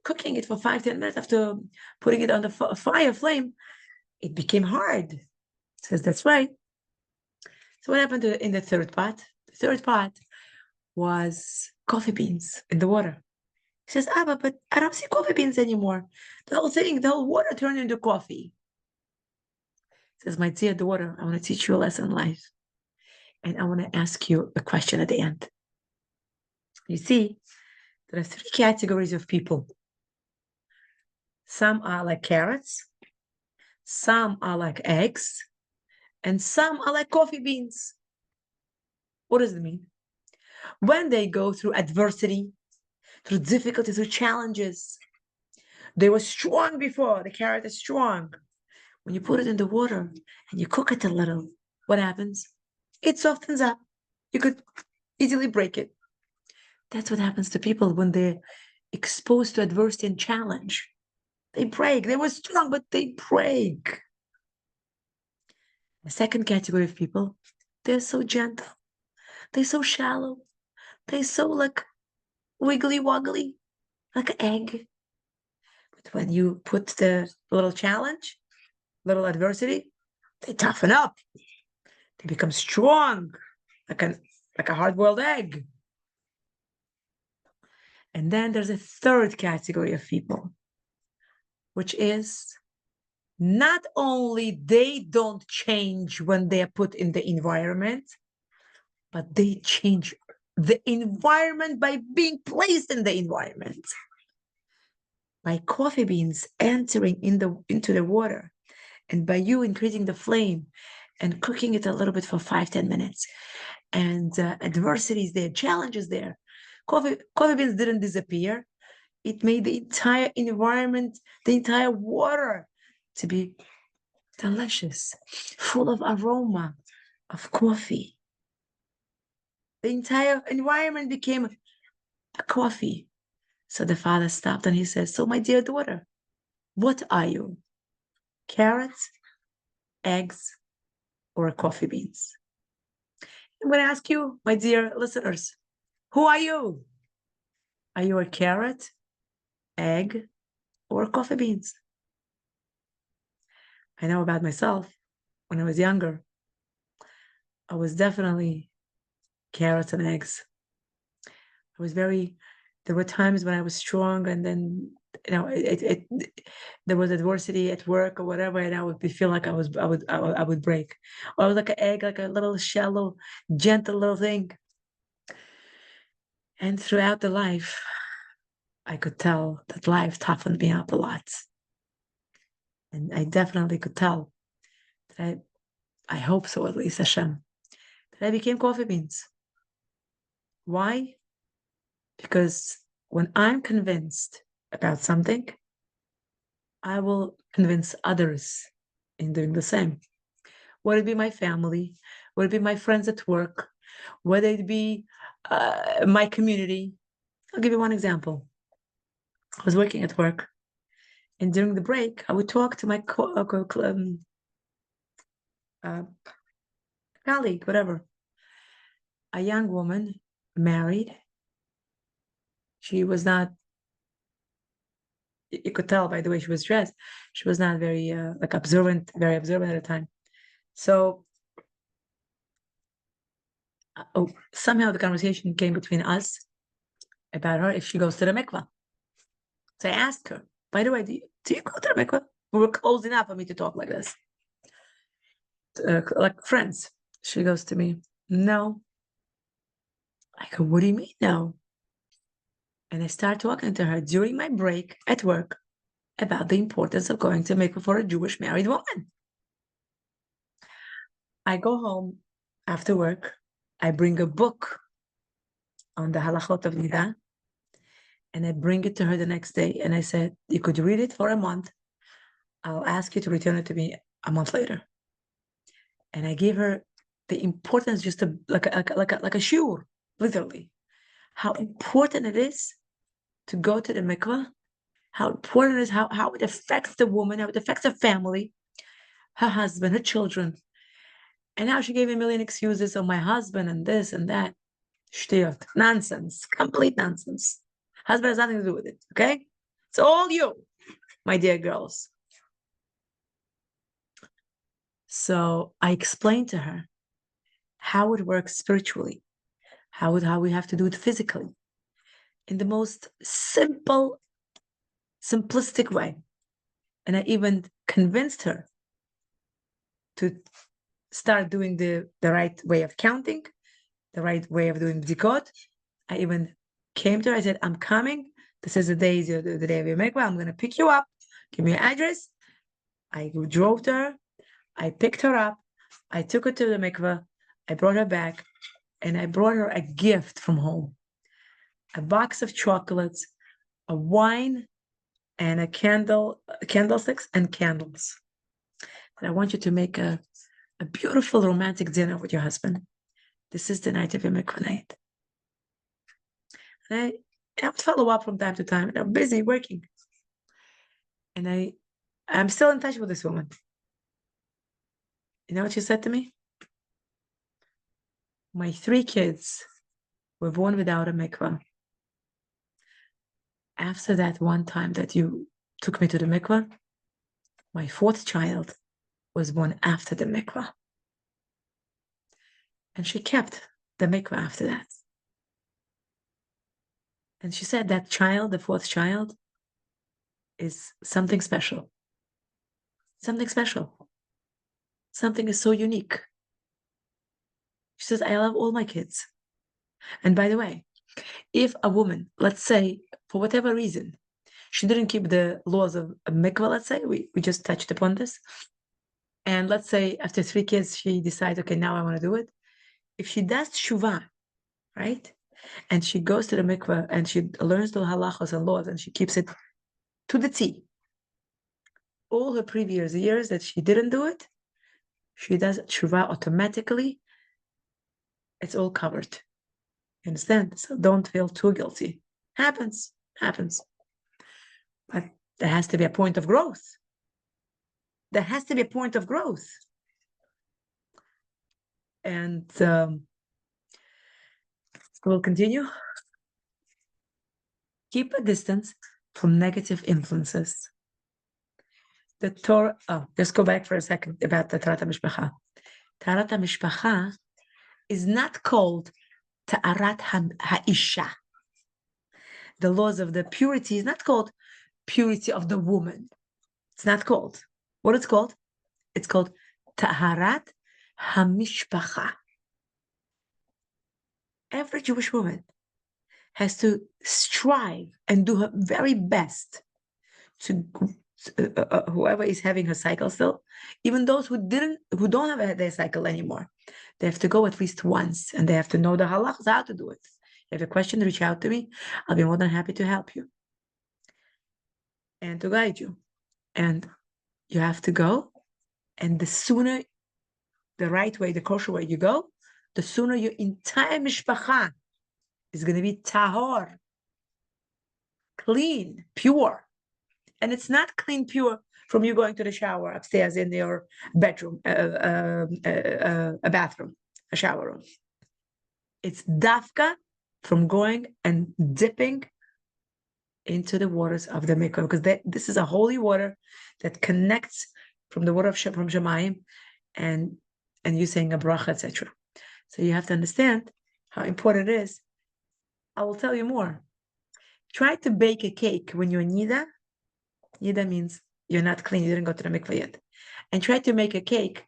cooking it for 5-10 minutes, after putting it on the fire flame, it became hard. Says, that's right. So what happened in the third pot? The third pot was coffee beans in the water. He says, Abba, but I don't see coffee beans anymore. The whole water turned into coffee. He says, my dear daughter, I want to teach you a lesson in life. And I want to ask you a question at the end. You see, there are three categories of people. Some are like carrots, some are like eggs, and some are like coffee beans. What does it mean? When they go through adversity, through difficulty, through challenges, they were strong before. The carrot is strong. When you put it in the water and you cook it a little, what happens? It softens up. You could easily break it. That's what happens to people when they're exposed to adversity and challenge. They break. They were strong, but they break. The second category of people, they're so gentle. They're so shallow. They're so like wiggly woggly, like an egg. But when you put the little challenge, little adversity, they toughen up. They become strong, like a hard-boiled egg. And then there's a third category of people, which is not only they don't change when they are put in the environment, but they change the environment by being placed in the environment. By coffee beans entering into the water, and by you increasing the flame and cooking it a little bit for 5-10 minutes, and adversities there, challenges there. Coffee beans didn't disappear. It made the entire environment, the entire water to be delicious, full of aroma of coffee. The entire environment became a coffee. So the father stopped and he says, so my dear daughter, what are you? Carrots, eggs, or coffee beans? I'm going to ask you, my dear listeners, who are you? Are you a carrot, egg, or coffee beans? I know about myself. When I was younger, I was definitely carrots and eggs. There were times when I was strong, and then there was adversity at work or whatever, and I would feel like I would break. Or I was like an egg, like a little shallow, gentle little thing. And throughout the life, I could tell that life toughened me up a lot. And I definitely could tell that I hope so, at least Hashem, that I became coffee beans. Why? Because when I'm convinced about something, I will convince others in doing the same. Whether it be my family, whether it be my friends at work, whether it be my community. I'll give you one example. I was working at work, And during the break, I would talk to my colleague, whatever, a young woman, married. She was not, you could tell by the way she was dressed, she was not very like observant, very observant at the time. So somehow the conversation came between us about her if she goes to the mikvah. So I asked her, by the way, do you go to the mikvah? We were close enough for me to talk like this, like friends. She goes to me, no. I go, what do you mean no? And I start talking to her during my break at work about the importance of going to mikvah for a Jewish married woman. I go home after work. I bring a book on the halachot of Nida, and I bring it to her the next day. And I said, you could read it for a month. I'll ask you to return it to me a month later. And I gave her the importance, just like a shiur, literally, how important it is to go to the mikvah, how important it is, how it affects the woman, how it affects her family, her husband, her children. And now she gave me a million excuses of my husband and this and that. Shtiyot. Nonsense. Complete nonsense. Husband has nothing to do with it, okay? It's all you, my dear girls. So I explained to her how it works spiritually, how we have to do it physically, in the most simple, simplistic way. And I even convinced her to start doing the right way of counting, the right way of doing bdikot. I even came to her, I said, I'm coming. This is the day of your mikvah. I'm going to pick you up. Give me your address. I drove to her. I picked her up. I took her to the mikvah. I brought her back, and I brought her a gift from home. A box of chocolates, a wine, and a candlesticks and candles. And I want you to make a beautiful romantic dinner with your husband. This is the night of your mikvah night. And I would follow up from time to time, and I'm busy working. And I'm still in touch with this woman. You know what she said to me? My 3 kids were born without a mikvah. After that one time that you took me to the mikvah, my 4th child was born after the mikvah. And she kept the mikvah after that. And she said that child, the 4th child, is something special. Something special. Something is so unique. She says, I love all my kids. And by the way, if a woman, let's say, for whatever reason, she didn't keep the laws of mikvah, let's say, we just touched upon this. And let's say after 3 kids, she decides, okay, now I want to do it. If she does tshuva, right? And she goes to the mikvah and she learns the halachos and laws and she keeps it to the T. All her previous years that she didn't do it, she does tshuva automatically. It's all covered. You understand? So don't feel too guilty. Happens. But there has to be a point of growth. There has to be a point of growth. And we'll continue. Keep a distance from negative influences. The Torah, let's go back for a second about the Taharat HaMishpacha. Taharat HaMishpacha is not called Ta'arat Ha'isha. The laws of the purity is not called purity of the woman. It's not called. What it's called? It's called Taharat HaMishpacha. Every Jewish woman has to strive and do her very best to whoever is having her cycle still, even those who don't have their cycle anymore, they have to go at least once, and they have to know the halachas how to do it. If you have a question, reach out to me. I'll be more than happy to help you and to guide you. And you have to go, and the sooner, the right way, the kosher way you go, the sooner your entire mishpacha is going to be tahor, clean, pure. And it's not clean pure from you going to the shower upstairs in your bedroom, a bathroom, a shower room. It's dafka from going and dipping into the waters of the mikveh, because this is a holy water that connects from the water from Shemayim, and you saying a bracha, etc. So you have to understand how important it is. I will tell you more. Try to bake a cake when you're nida. Nida means you're not clean, you didn't go to the mikveh yet. And try to make a cake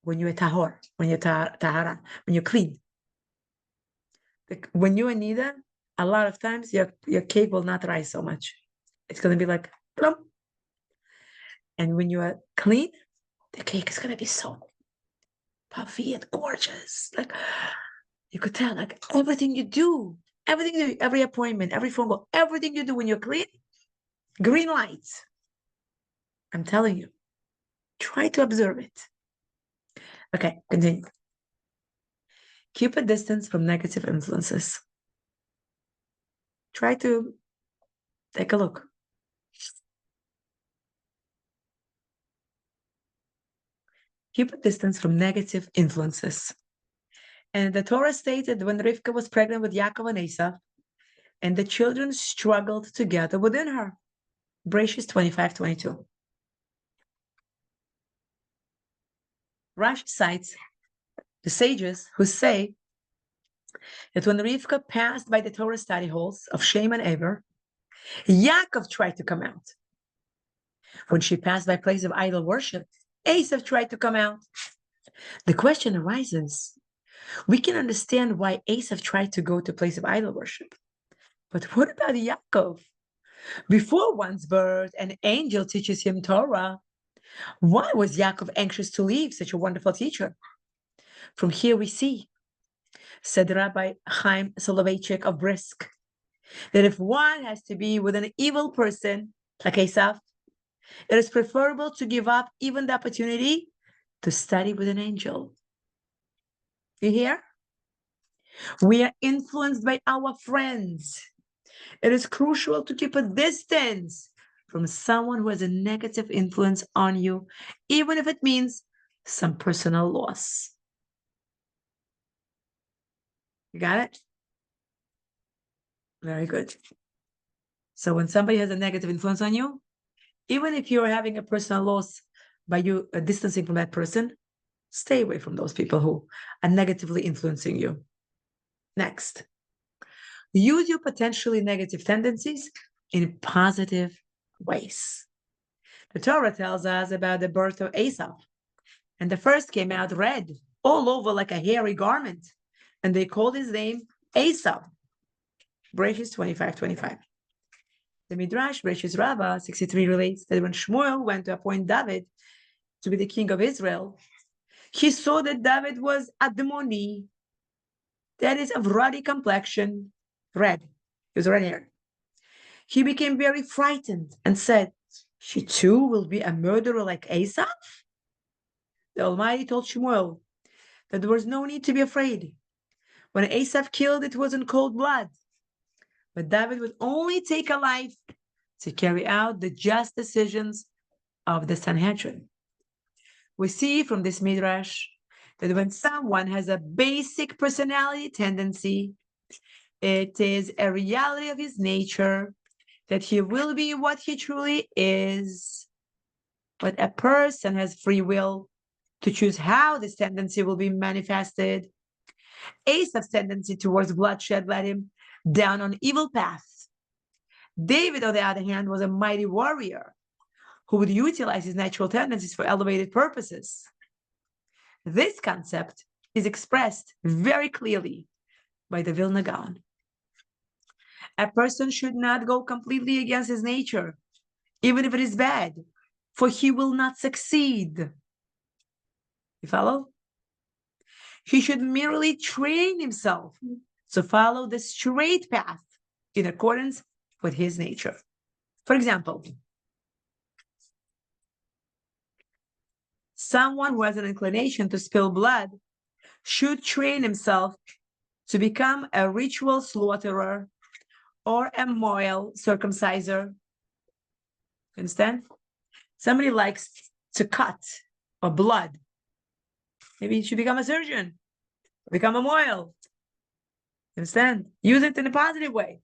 when you're tahor, when you're tahara, when you're clean. When you're nida, a lot of times your cake will not rise so much. It's going to be like plump. And when you are clean, the cake is going to be so puffy and gorgeous. Like you could tell, like everything you do, every appointment, every phone call, everything you do when you're clean, green lights. I'm telling you, try to observe it. Okay, continue. Keep a distance from negative influences. Try to take a look. Keep a distance from negative influences. And the Torah stated when Rivka was pregnant with Yaakov and Esau, and the children struggled together within her. Bereshit 25:22. Rashi cites the sages who say that when Rivka passed by the Torah study halls of Shem and Eber, Yaakov tried to come out. When she passed by place of idol worship, Esau tried to come out. The question arises, we can understand why Esau tried to go to place of idol worship. But what about Yaakov? Before one's birth, an angel teaches him Torah. Why was Yaakov anxious to leave such a wonderful teacher? From here we see, said Rabbi Chaim Soloveitchik of Brisk, that if one has to be with an evil person, like Esau, it is preferable to give up even the opportunity to study with an angel. You hear? We are influenced by our friends. It is crucial to keep a distance from someone who has a negative influence on you, even if it means some personal loss. You got it? Very good. So when somebody has a negative influence on you, even if you're having a personal loss by you distancing from that person, stay away from those people who are negatively influencing you. Next, use your potentially negative tendencies in positive ways. The Torah tells us about the birth of Esau, and the first came out red, all over like a hairy garment, and they called his name Esau. Bereshit 25:25. The Midrash, Bereshit Rabbah 63, relates that when Shmuel went to appoint David to be the king of Israel, he saw that David was Admoni, that is of ruddy complexion, red. He was red hair. He became very frightened and said, she too will be a murderer like Esau? The Almighty told Shmuel that there was no need to be afraid. When Esau killed, it was in cold blood. But David would only take a life to carry out the just decisions of the Sanhedrin. We see from this Midrash that when someone has a basic personality tendency, it is a reality of his nature that he will be what he truly is. But a person has free will to choose how this tendency will be manifested. Esau's tendency towards bloodshed led him down on evil paths. David, on the other hand, was a mighty warrior who would utilize his natural tendencies for elevated purposes. This concept is expressed very clearly by the Vilna Gaon. A person should not go completely against his nature, even if it is bad, for he will not succeed. You follow? He should merely train himself to follow the straight path in accordance with his nature. For example, someone who has an inclination to spill blood should train himself to become a ritual slaughterer or a moil circumciser. Understand? Somebody likes to cut or blood. Maybe you should become a surgeon, become a moil. Understand? Use it in a positive way.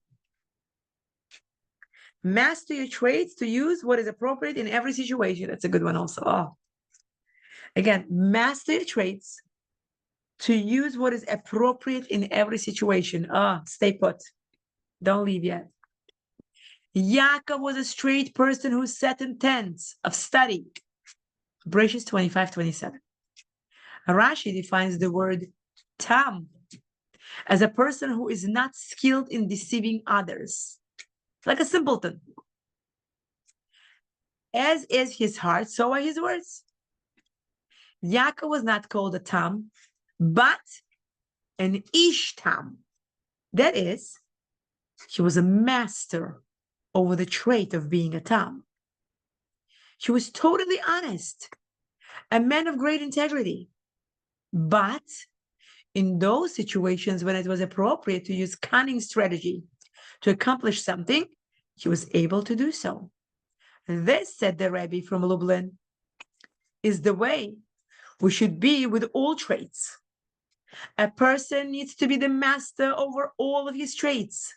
Master your traits to use what is appropriate in every situation. That's a good one also. Oh. Again, master your traits to use what is appropriate in every situation. Stay put. Don't leave yet. Yaakov was a straight person who sat in tents of study. Bereshit 25:27. Rashi defines the word tam as a person who is not skilled in deceiving others, like a simpleton. As is his heart, so are his words. Yaakov was not called a tam, but an ish tam. That is, he was a master over the trait of being a tam. He was totally honest, a man of great integrity. But in those situations when it was appropriate to use cunning strategy to accomplish something, he was able to do so. This, said the Rebbe from Lublin, is the way we should be with all traits. A person needs to be the master over all of his traits.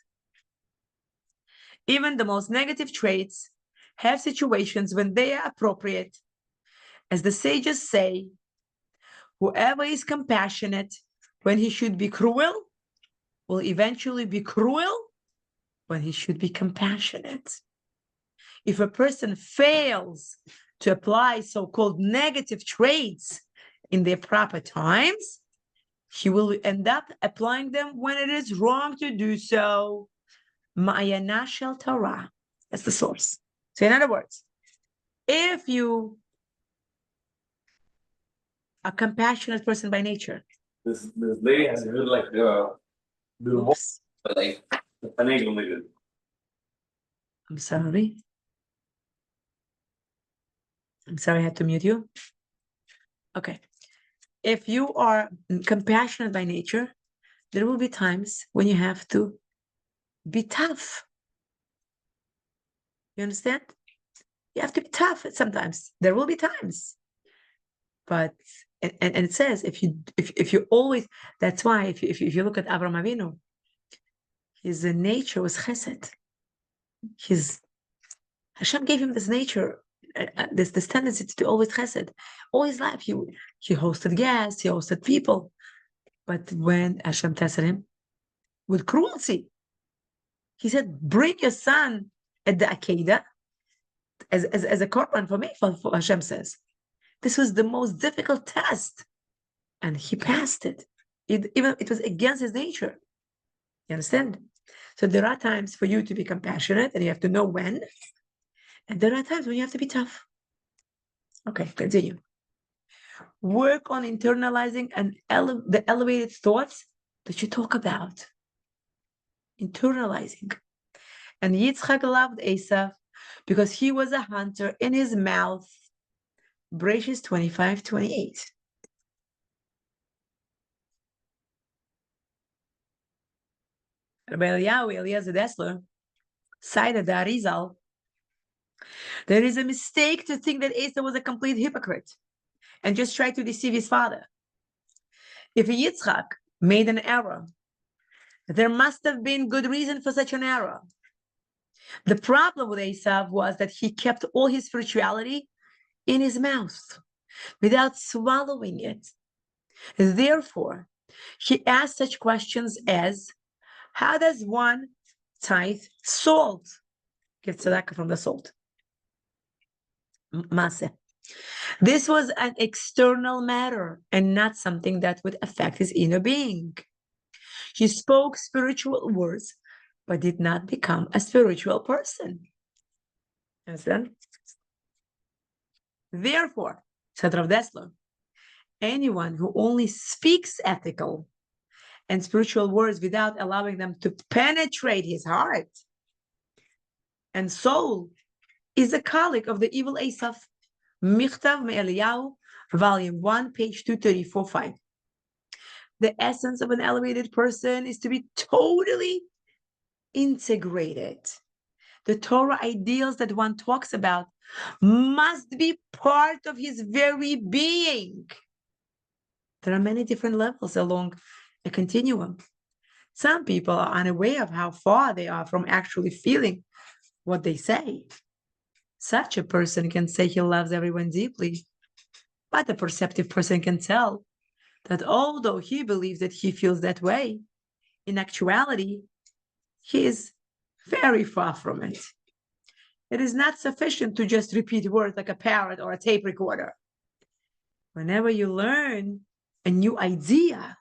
Even the most negative traits have situations when they are appropriate. As the sages say, whoever is compassionate when he should be cruel will eventually be cruel when he should be compassionate. If a person fails to apply so-called negative traits in their proper times, he will end up applying them when it is wrong to do so. Ma'ayana shel Torah. That's the source. So in other words, if you are a compassionate person by nature. This lady has a good like I'm sorry. I had to mute you. Okay. If you are compassionate by nature, there will be times when you have to be tough. You understand? You have to be tough sometimes. There will be times. But and it says if you always, that's why if you look at Avraham Avinu, his nature was chesed. Hashem gave him this nature, this tendency to do always chesed. All his life, he hosted guests, he hosted people. But when Hashem tested him with cruelty, he said, bring your son at the Akedah as a korban for me, for Hashem says. This was the most difficult test. And he passed it. It was against his nature. You understand? So there are times for you to be compassionate, and you have to know when. And there are times when you have to be tough. Okay, continue. Work on internalizing the elevated thoughts that you talk about. Internalizing. And Yitzchak loved Esav because he was a hunter in his mouth. Bereshit 25:28. Rabbi Eliezer Dessler cited the Arizal. There is a mistake to think that Esau was a complete hypocrite and just tried to deceive his father. If Yitzchak made an error, there must have been good reason for such an error. The problem with Esau was that he kept all his spirituality in his mouth without swallowing it. Therefore, he asked such questions as, how does one tithe salt? Give tzedakah from the salt. Maseh. This was an external matter and not something that would affect his inner being. He spoke spiritual words, but did not become a spiritual person. Understand? Therefore, said Rav Dessler, anyone who only speaks ethical and spiritual words without allowing them to penetrate his heart and soul is a colleague of the evil Esav. Michtav Me'Eliyahu, volume 1, page 234-5. The essence of an elevated person is to be totally integrated, The Torah ideals that one talks about must be part of his very being. There are many different levels along a continuum. Some people are unaware of how far they are from actually feeling what they say. Such a person can say he loves everyone deeply, but a perceptive person can tell that although he believes that he feels that way, in actuality, he is very far from it. It is not sufficient to just repeat words like a parrot or a tape recorder. Whenever you learn a new idea,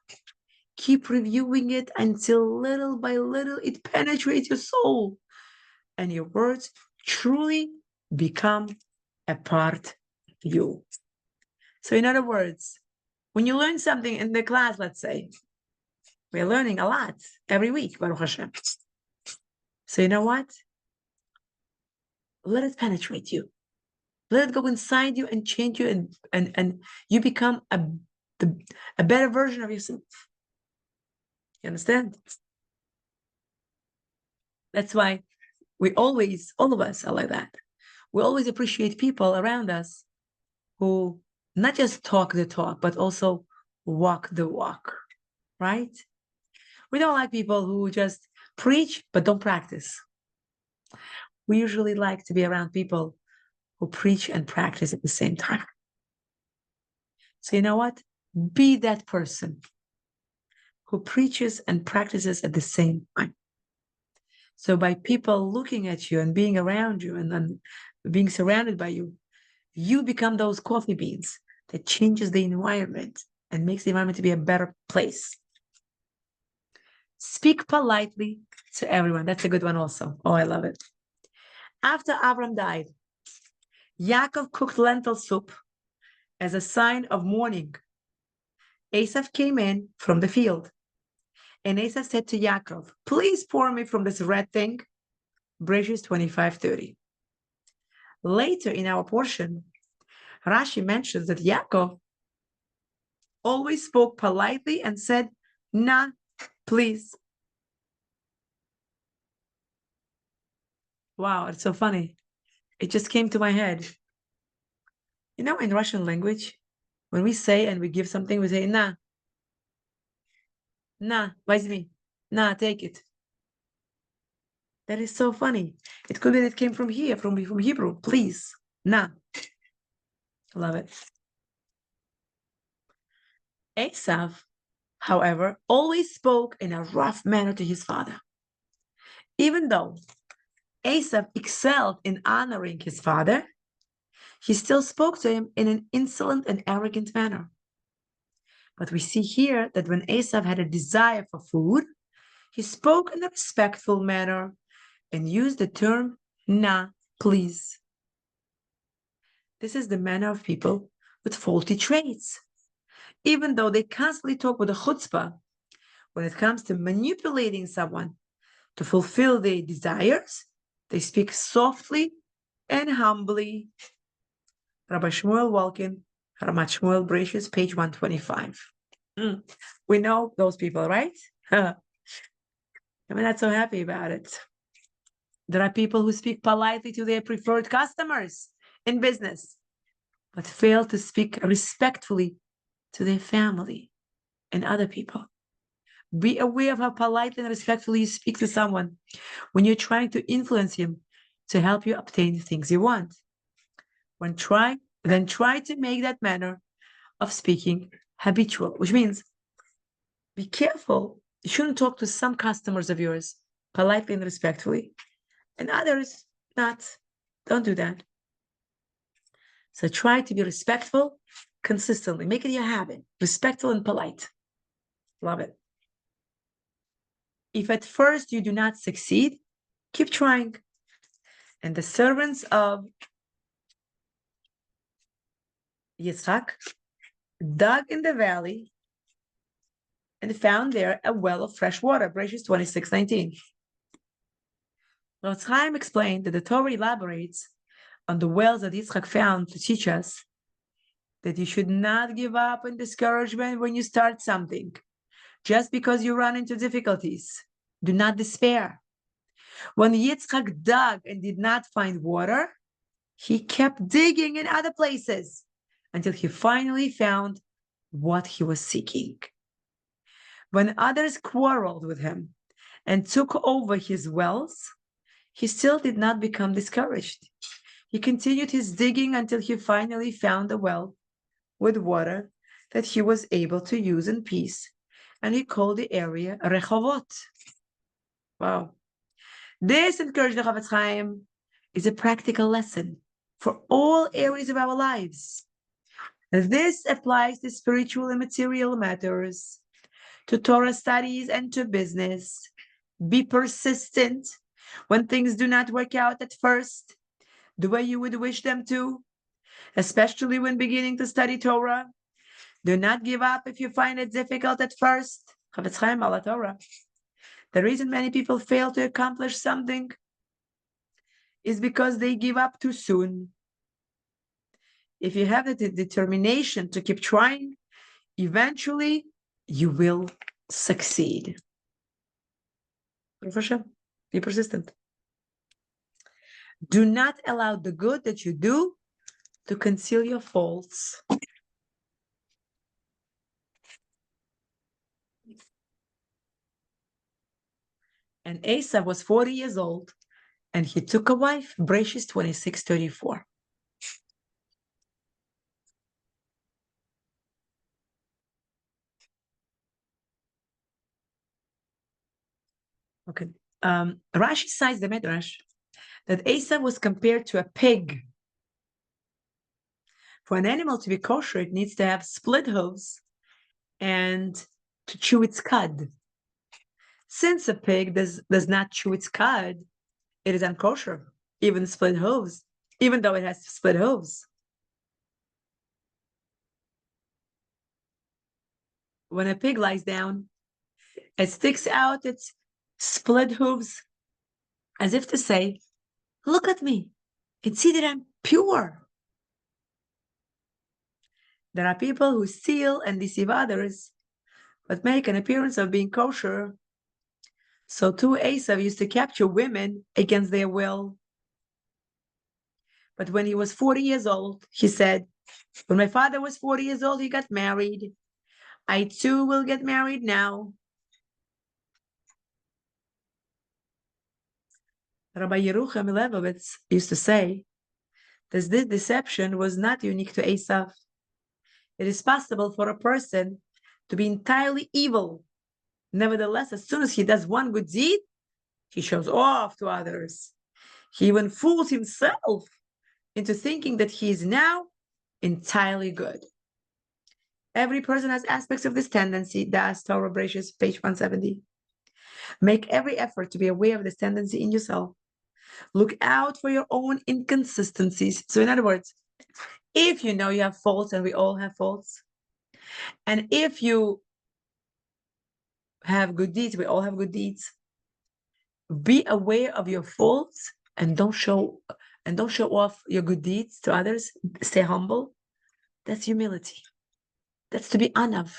keep reviewing it until little by little it penetrates your soul and your words truly become a part of you. So in other words, when you learn something in the class, let's say, we're learning a lot every week, Baruch Hashem. So you know what? Let it penetrate you. Let it go inside you and change you, and you become a better version of yourself. You understand? That's why we always, all of us are like that. We always appreciate people around us who not just talk the talk, but also walk the walk, right? We don't like people who just preach, but don't practice. We usually like to be around people who preach and practice at the same time. So you know what? Be that person who preaches and practices at the same time. So by people looking at you and being around you and then being surrounded by you, you become those coffee beans that changes the environment and makes the environment to be a better place. Speak politely to everyone. That's a good one also. Oh, I love it. After Avram died, Yaakov cooked lentil soup as a sign of mourning. Esav came in from the field, and Esav said to Yaakov, please pour me from this red thing. Bridges 25:30. Later in our portion, Rashi mentions that Yaakov always spoke politely and said, nah, please. Wow, it's so funny. It just came to my head. You know, in Russian language, when we say and we give something, we say, nah, возьми, nah, take it. That is so funny. It could be that it came from here, from Hebrew, please, nah. Love it. Esav, however, always spoke in a rough manner to his father. Even though Esav excelled in honoring his father, he still spoke to him in an insolent and arrogant manner. But we see here that when Esav had a desire for food, he spoke in a respectful manner and used the term, nah, please. This is the manner of people with faulty traits. Even though they constantly talk with a chutzpah, when it comes to manipulating someone to fulfill their desires, they speak softly and humbly. Rabbi Shmuel Walkin, Ramat Shmuel Brachus, page 125. We know those people, right? I'm not so happy about it. There are people who speak politely to their preferred customers in business, but fail to speak respectfully to their family and other people. Be aware of how politely and respectfully you speak to someone when you're trying to influence him to help you obtain the things you want. Then try to make that manner of speaking habitual, which means be careful. You shouldn't talk to some customers of yours politely and respectfully, and others not. Don't do that. So try to be respectful consistently. Make it your habit. Respectful and polite. Love it. If at first you do not succeed, keep trying. And the servants of Yitzhak dug in the valley and found there a well of fresh water. Bereshit 26:19. Rav Chaim explained that the Torah elaborates on the wells that Yitzchak found to teach us that you should not give up in discouragement when you start something. Just because you run into difficulties, do not despair. When Yitzchak dug and did not find water, he kept digging in other places until he finally found what he was seeking. When others quarreled with him and took over his wells, he still did not become discouraged. He continued his digging until he finally found a well with water that he was able to use in peace, and he called the area Rehovot. Wow. This, encouraged the Chafetz Chaim, is a practical lesson for all areas of our lives. This applies to spiritual and material matters, to Torah studies and to business. Be persistent when things do not work out at first the way you would wish them to, especially when beginning to study Torah. Do not give up if you find it difficult at first. Chafetz Chaim ala Torah. The reason many people fail to accomplish something is because they give up too soon. If you have the determination to keep trying, eventually you will succeed. Be persistent. Do not allow the good that you do to conceal your faults. And Asa was 40 years old, and he took a wife, Bereshis 26:34. Okay. Rashi cites the Midrash that Asa was compared to a pig. For an animal to be kosher, it needs to have split hooves and to chew its cud. Since a pig does not chew its cud, it is unkosher, even split hooves, even though it has split hooves. When a pig lies down, it sticks out its split hooves as if to say, look at me and see that I'm pure. There are people who steal and deceive others, but make an appearance of being kosher. So too Esau used to capture women against their will. But when he was 40 years old, he said, when my father was 40 years old, he got married. I too will get married now. Rabbi Yerucham Leibowitz used to say that this deception was not unique to Esau. It is possible for a person to be entirely evil. Nevertheless, as soon as he does one good deed, he shows off to others. He even fools himself into thinking that he is now entirely good. Every person has aspects of this tendency. Das Torah Bereshis, page 170. Make every effort to be aware of this tendency in yourself. Look out for your own inconsistencies. So in other words, if you know you have faults, and we all have faults, and if you have good deeds, we all have good deeds, be aware of your faults and don't show off your good deeds to others. Stay humble. That's humility. That's to be anav.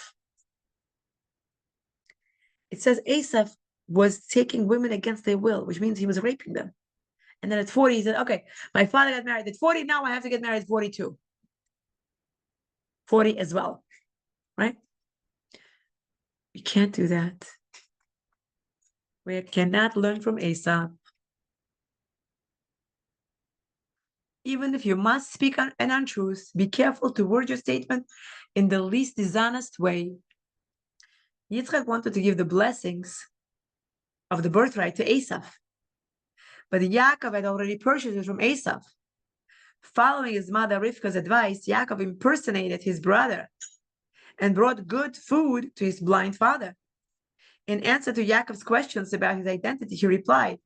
It says Asaph was taking women against their will, which means he was raping them. And then at 40, he said, okay, my father got married at 40, now I have to get married at 42. 40 as well, right? We can't do that. We cannot learn from Asaph. Even if you must speak an untruth, be careful to word your statement in the least dishonest way. Yitzchak wanted to give the blessings of the birthright to Asaph, but Yaakov had already purchased it from Asaph. Following his mother Rivka's advice, Yaakov impersonated his brother and brought good food to his blind father. In answer to Yaakov's questions about his identity, he replied,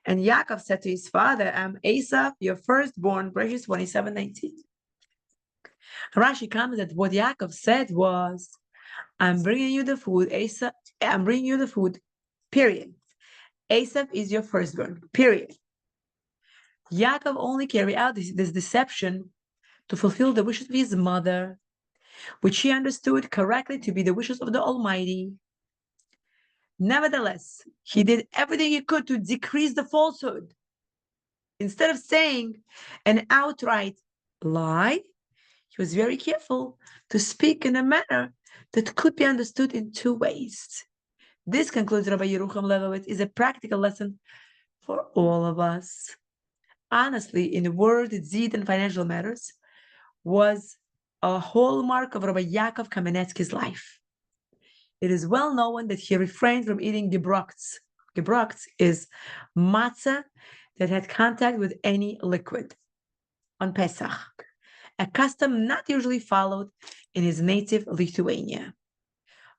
and Yaakov said to his father, I'm Asaph, your firstborn, Bereshis 27:19. Rashi comments that what Yaakov said was, I'm bringing you the food, Asaph, I'm bringing you the food, period. Asaph is your firstborn, period. Yaakov only carried out this deception to fulfill the wishes of his mother, which he understood correctly to be the wishes of the Almighty. Nevertheless, he did everything he could to decrease the falsehood. Instead of saying an outright lie, he was very careful to speak in a manner that could be understood in two ways. This, concludes Rabbi Yerucham Levovitz, is a practical lesson for all of us. Honestly, in the word, deed, and financial matters, was a hallmark of Rabbi Yaakov Kamenetsky's life. It is well known that he refrained from eating gebrokts. Gebrokts is matzah that had contact with any liquid on Pesach, a custom not usually followed in his native Lithuania.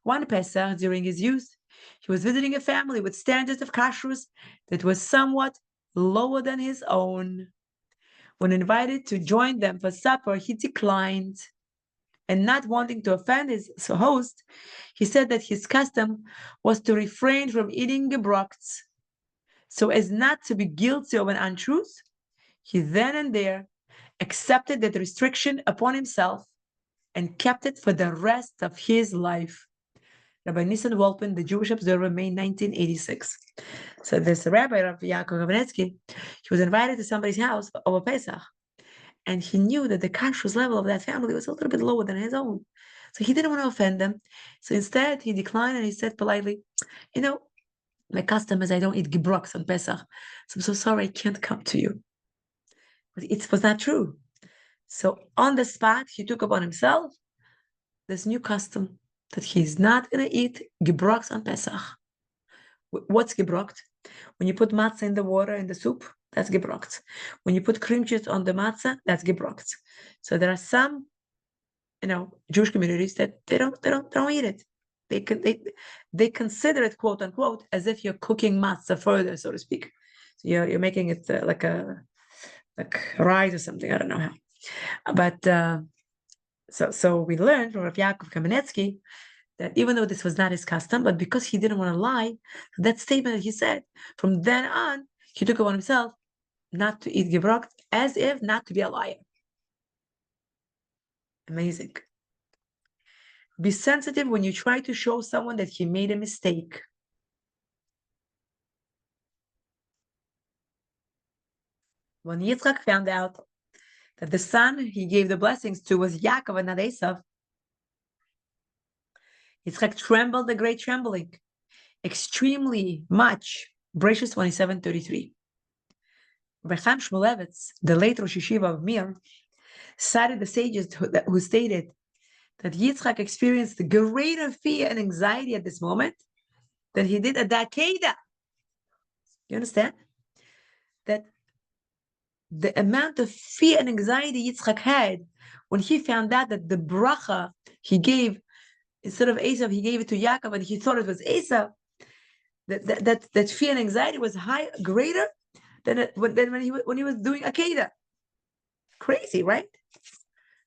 One Pesach, during his youth, he was visiting a family with standards of kashrus that was somewhat lower than his own. When invited to join them for supper, he declined. And not wanting to offend his host, he said that his custom was to refrain from eating gebrokts, so as not to be guilty of an untruth. He then and there accepted that restriction upon himself and kept it for the rest of his life. Rabbi Nissen Wolpin, the Jewish Observer, May 1986. So this rabbi, Rabbi Yaakov Kamenetsky, he was invited to somebody's house over Pesach, and he knew that the kashrus level of that family was a little bit lower than his own. So he didn't want to offend them. So instead, he declined and he said politely, my custom is I don't eat gebroks on Pesach. So I'm so sorry, I can't come to you. But it was not true. So on the spot, he took upon himself this new custom that he's not going to eat gebroks on Pesach. What's gebrokt? When you put matzah in the water, in the soup, that's gebrokt. When you put cream cheese on the matzah, that's gebrokt. So there are some, Jewish communities that they don't eat it. They consider it, quote unquote, as if you're cooking matzah further, so to speak. So you're making it like rice or something. I don't know how, but so we learned from Rav Yaakov Kamenetsky that even though this was not his custom, but because he didn't want to lie, that statement that he said, from then on, he took upon himself not to eat gebrokt, as if not to be a liar. Amazing. Be sensitive when you try to show someone that he made a mistake. When Yitzchak found out that the son he gave the blessings to was Yaakov and not Esav, Yitzchak trembled a great trembling, extremely much. Bereshit 27:33. Rabbi Chaim Shmulevitz, the late Rosh Yeshiva of Mir, cited the sages who stated that Yitzchak experienced greater fear and anxiety at this moment than he did at the Akedah. You understand? That the amount of fear and anxiety Yitzchak had when he found out that the bracha he gave, instead of Esav, he gave it to Yaakov and he thought it was Esav, that fear and anxiety was greater than when he was doing Akedah. Crazy, right?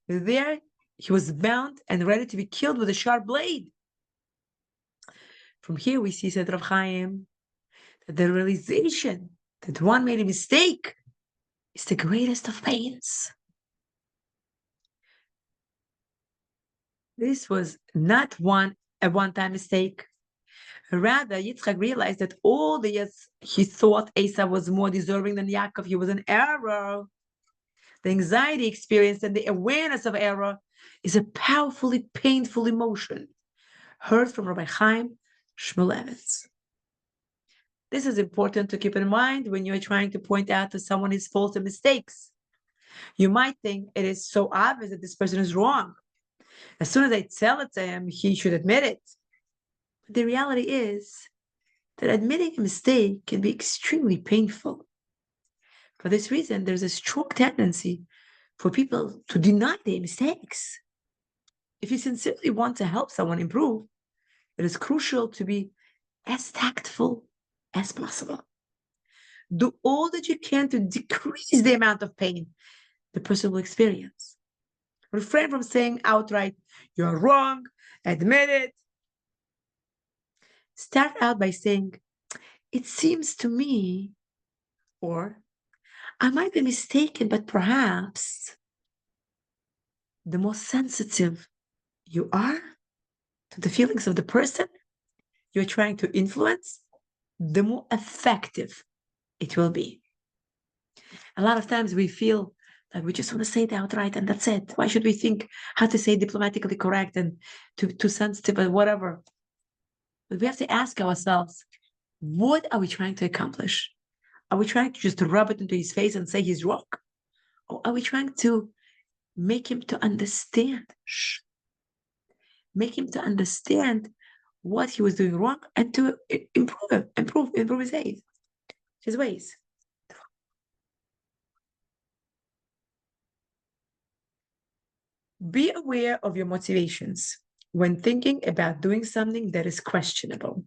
There, he was bound and ready to be killed with a sharp blade. From here, we see, said Rav Chaim, that the realization that one made a mistake is the greatest of pains. This was not a one-time mistake. Rather, Yitzchak realized that all the years he thought Esav was more deserving than Yaakov, he was an error. The anxiety experienced and the awareness of error is a powerfully painful emotion. Heard from Rabbi Chaim Shmulevitz. This is important to keep in mind when you're trying to point out to someone his faults and mistakes. You might think it is so obvious that this person is wrong. As soon as I tell it to him, he should admit it. But the reality is that admitting a mistake can be extremely painful. For this reason, there's a strong tendency for people to deny their mistakes. If you sincerely want to help someone improve, it is crucial to be as tactful as possible. Do all that you can to decrease the amount of pain the person will experience. Refrain from saying outright, "You're wrong," admit it. Start out by saying, "It seems to me," or "I might be mistaken, but perhaps." The more sensitive you are to the feelings of the person, you're trying to influence, the more effective it will be. A lot of times we feel like we just want to say it outright and that's it. Why should we think how to say diplomatically correct and too sensitive or whatever? But we have to ask ourselves, what are we trying to accomplish? Are we trying to just rub it into his face and say he's wrong? Or are we trying to make him to understand? Make him to understand what he was doing wrong and to improve his ways. Be aware of your motivations when thinking about doing something that is questionable.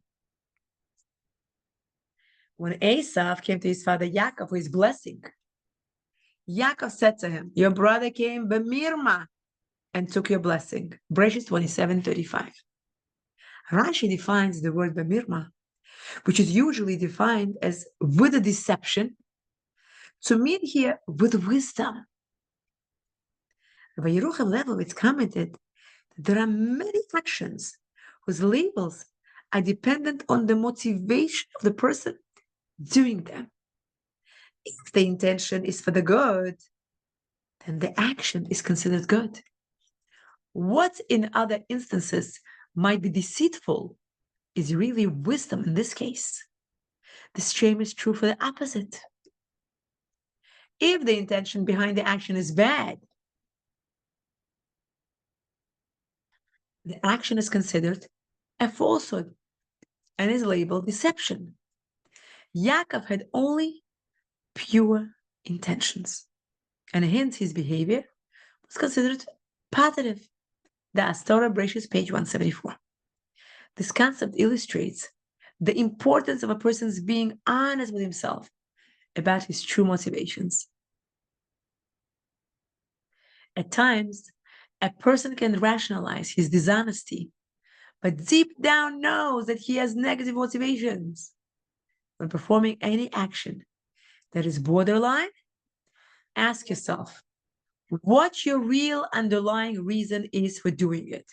When Esau came to his father Yaakov for his blessing, Yaakov said to him, your brother came b'mirma and took your blessing. Bereshit 27:35. Rashi defines the word b'mirma, which is usually defined as with a deception, to mean here with wisdom. Rabbi Yerucham Leibowitz commented that there are many actions whose labels are dependent on the motivation of the person doing them. If the intention is for the good, then the action is considered good. What in other instances might be deceitful is really wisdom in this case. The same is true for the opposite. If the intention behind the action is bad, the action is considered a falsehood and is labeled deception. Yaakov had only pure intentions, and hence his behavior was considered positive. The Astorah Bereshit, page 174. This concept illustrates the importance of a person's being honest with himself about his true motivations. At times, a person can rationalize his dishonesty, but deep down knows that he has negative motivations. When performing any action that is borderline, ask yourself what your real underlying reason is for doing it.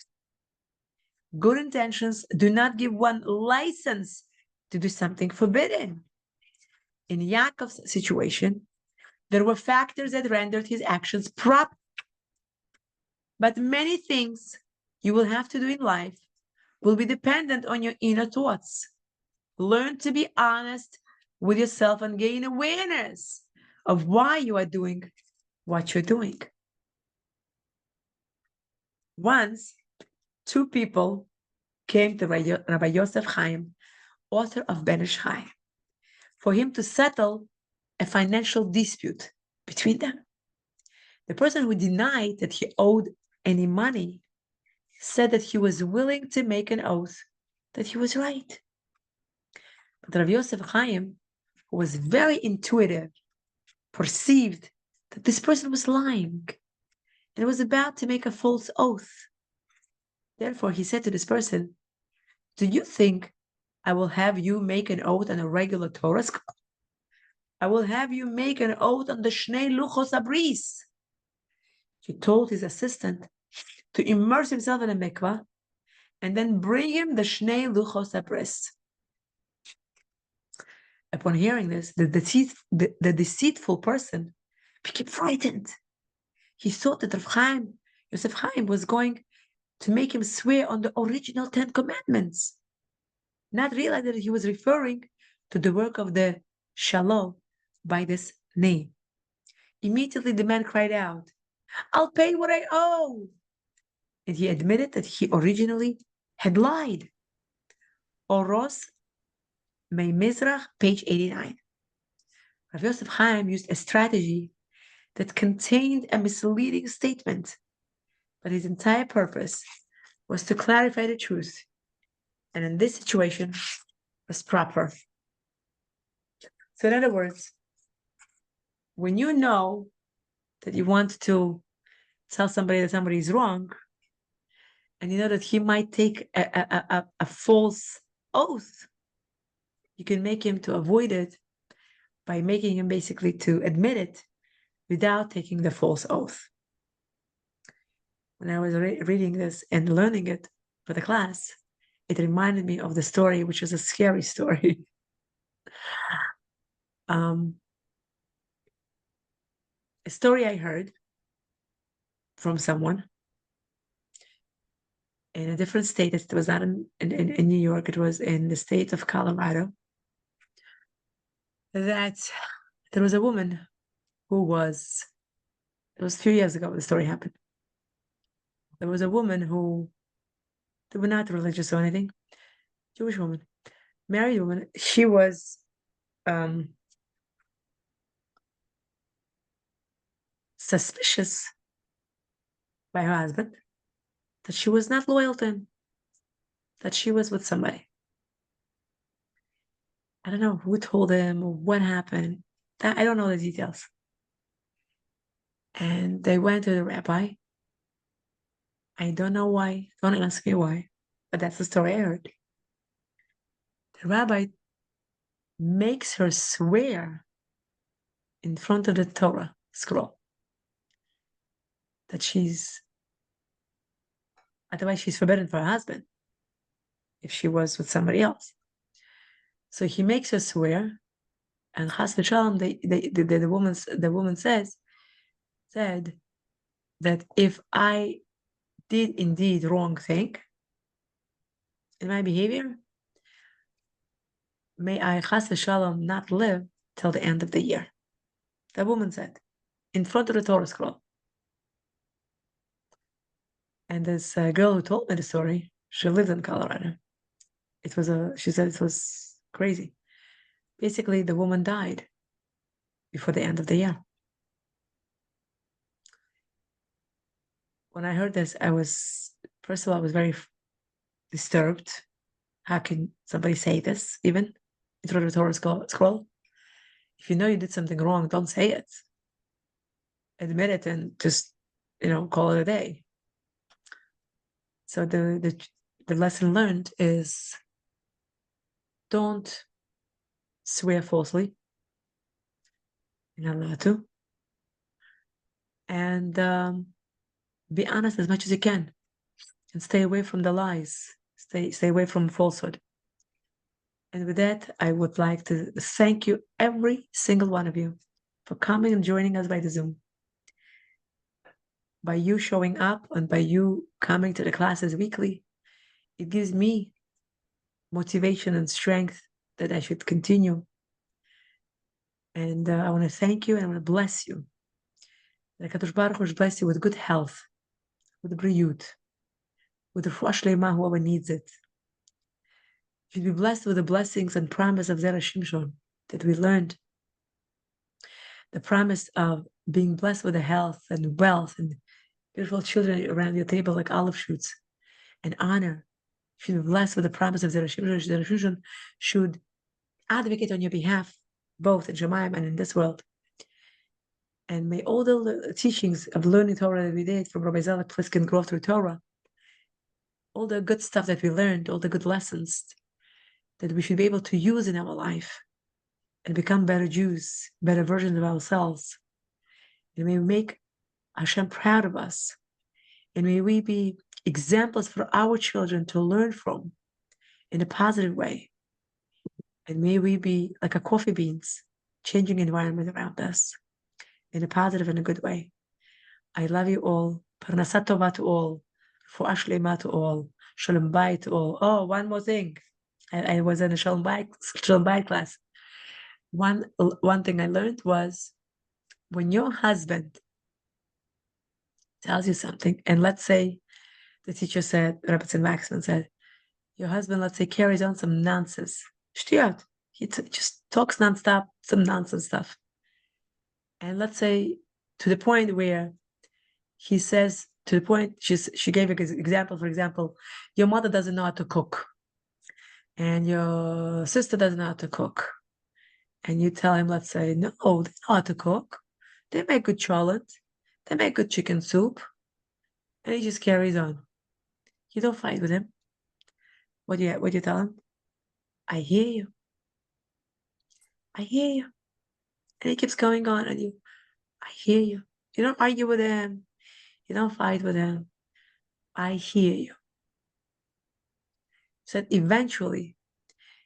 Good intentions do not give one license to do something forbidden. In Yaakov's situation, there were factors that rendered his actions proper. But many things you will have to do in life will be dependent on your inner thoughts. Learn to be honest with yourself and gain awareness of why you are doing what you're doing. Once, two people came to Rabbi Yosef Chaim, author of Ben Ish Chai, for him to settle a financial dispute between them. The person who denied that he owed any money said that he was willing to make an oath that he was right. But Rabbi Yosef Chaim, who was very intuitive, perceived that this person was lying and was about to make a false oath. Therefore, he said to this person, do you think I will have you make an oath on a regular Torah scroll? I will have you make an oath on the Shnei Luchos Abris. He told his assistant to immerse himself in a mikvah and then bring him the Shnei Luchos Abris. Upon hearing this, the deceitful person became frightened. He thought that Yosef Chaim was going to make him swear on the original 10 commandments, not realizing that he was referring to the work of the Shalom by this name. Immediately the man cried out, I'll pay what I owe. And he admitted that he originally had lied. Oros Mei Mizrach, page 89. Rav Yosef Chaim used a strategy that contained a misleading statement, but his entire purpose was to clarify the truth, and in this situation was proper. So in other words, when you know that you want to tell somebody that somebody is wrong, and you know that he might take a false oath, you can make him to avoid it by making him basically to admit it without taking the false oath. When I was reading this and learning it for the class, it reminded me of the story, which is a scary story. A story I heard from someone in a different state. It was not in New York. It was in the state of Colorado. That there was a woman who was, it was a few years ago the story happened. There was a woman who, they were not religious or anything, Jewish woman, married woman. She was suspicious by her husband that she was not loyal to him, that she was with somebody. I don't know who told him or what happened. I don't know the details. And they went to the rabbi. I don't know why. Don't ask me why. But that's the story I heard. The rabbi makes her swear in front of the Torah scroll that otherwise she's forbidden for her husband if she was with somebody else. So he makes her swear, and Chas v'shalom, the woman said that if I did indeed wrong thing in my behavior, may I Chas v'shalom not live till the end of the year. The woman said, in front of the Torah scroll. And this girl who told me the story, she lived in Colorado. She said it was crazy. Basically, the woman died before the end of the year. When I heard this, first of all, I was very disturbed. How can somebody say this, even in front of the Torah scroll? If you know you did something wrong, don't say it. Admit it and just, call it a day. So the lesson learned is don't swear falsely. You're not allowed to. And be honest as much as you can. And stay away from the lies. Stay away from falsehood. And with that, I would like to thank you, every single one of you, for coming and joining us by the Zoom. By you showing up and by you coming to the classes weekly, it gives me motivation and strength that I should continue. And I want to thank you and I want to bless you. That HaKadosh Baruch Hu bless you with good health, with briyut, with the refuah shlema, whoever needs it. You should be blessed with the blessings and promise of Zera Shimshon that we learned. The promise of being blessed with the health and wealth and beautiful children around your table like olive shoots and honor. You should be blessed with the promise of Zera Shimshon. Zera Shimshon should advocate on your behalf, both in Shemayim and in this world. And may all the teachings of learning Torah that we did from Rabbi Zalek Pliskin grow through Torah, all the good stuff that we learned, all the good lessons that we should be able to use in our life and become better Jews, better versions of ourselves. And may we make Hashem proud of us. And may we be examples for our children to learn from in a positive way. And may we be like a coffee beans, changing environment around us in a positive and a good way. I love you all. Parnasat tova to all. Refuah shlema to all. Shalom bayit to all. Oh, one more thing. I was in a Shalom bayit class. One thing I learned was when your husband tells you something, and let's say the teacher said, Rabbi Maxman said, your husband, let's say, carries on some nonsense. Shtiyot. He just talks nonstop, some nonsense stuff. And let's say to the point where he says, to the point, she gave an example, for example, your mother doesn't know how to cook. And your sister doesn't know how to cook. And you tell him, let's say, no, they know how to cook. They make good cholent. They make good chicken soup. And he just carries on. You don't fight with him. What do you tell him? I hear you. I hear you. And he keeps going on, and I hear you. You don't argue with him. You don't fight with him. I hear you. said, eventually,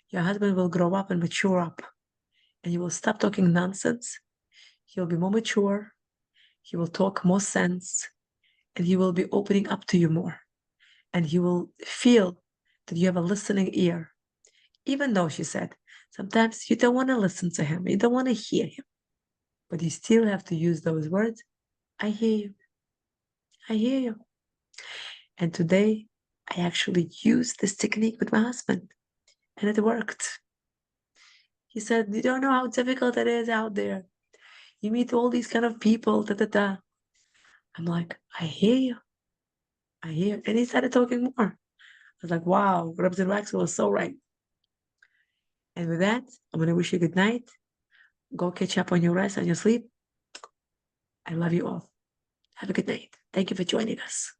your husband will grow up and mature up, and you will stop talking nonsense. He'll be more mature. He will talk more sense, and he will be opening up to you more. And he will feel that you have a listening ear. Even though, she said, sometimes you don't want to listen to him, you don't want to hear him, but you still have to use those words. I hear you. I hear you. And today, I actually used this technique with my husband, and it worked. He said, you don't know how difficult it is out there. You meet all these kind of people, da da da. I'm like, I hear you. I hear. And he started talking more. I was like, wow, Representative Waxel was so right. And with that, I'm going to wish you good night. Go catch up on your rest and your sleep. I love you all. Have a good night. Thank you for joining us.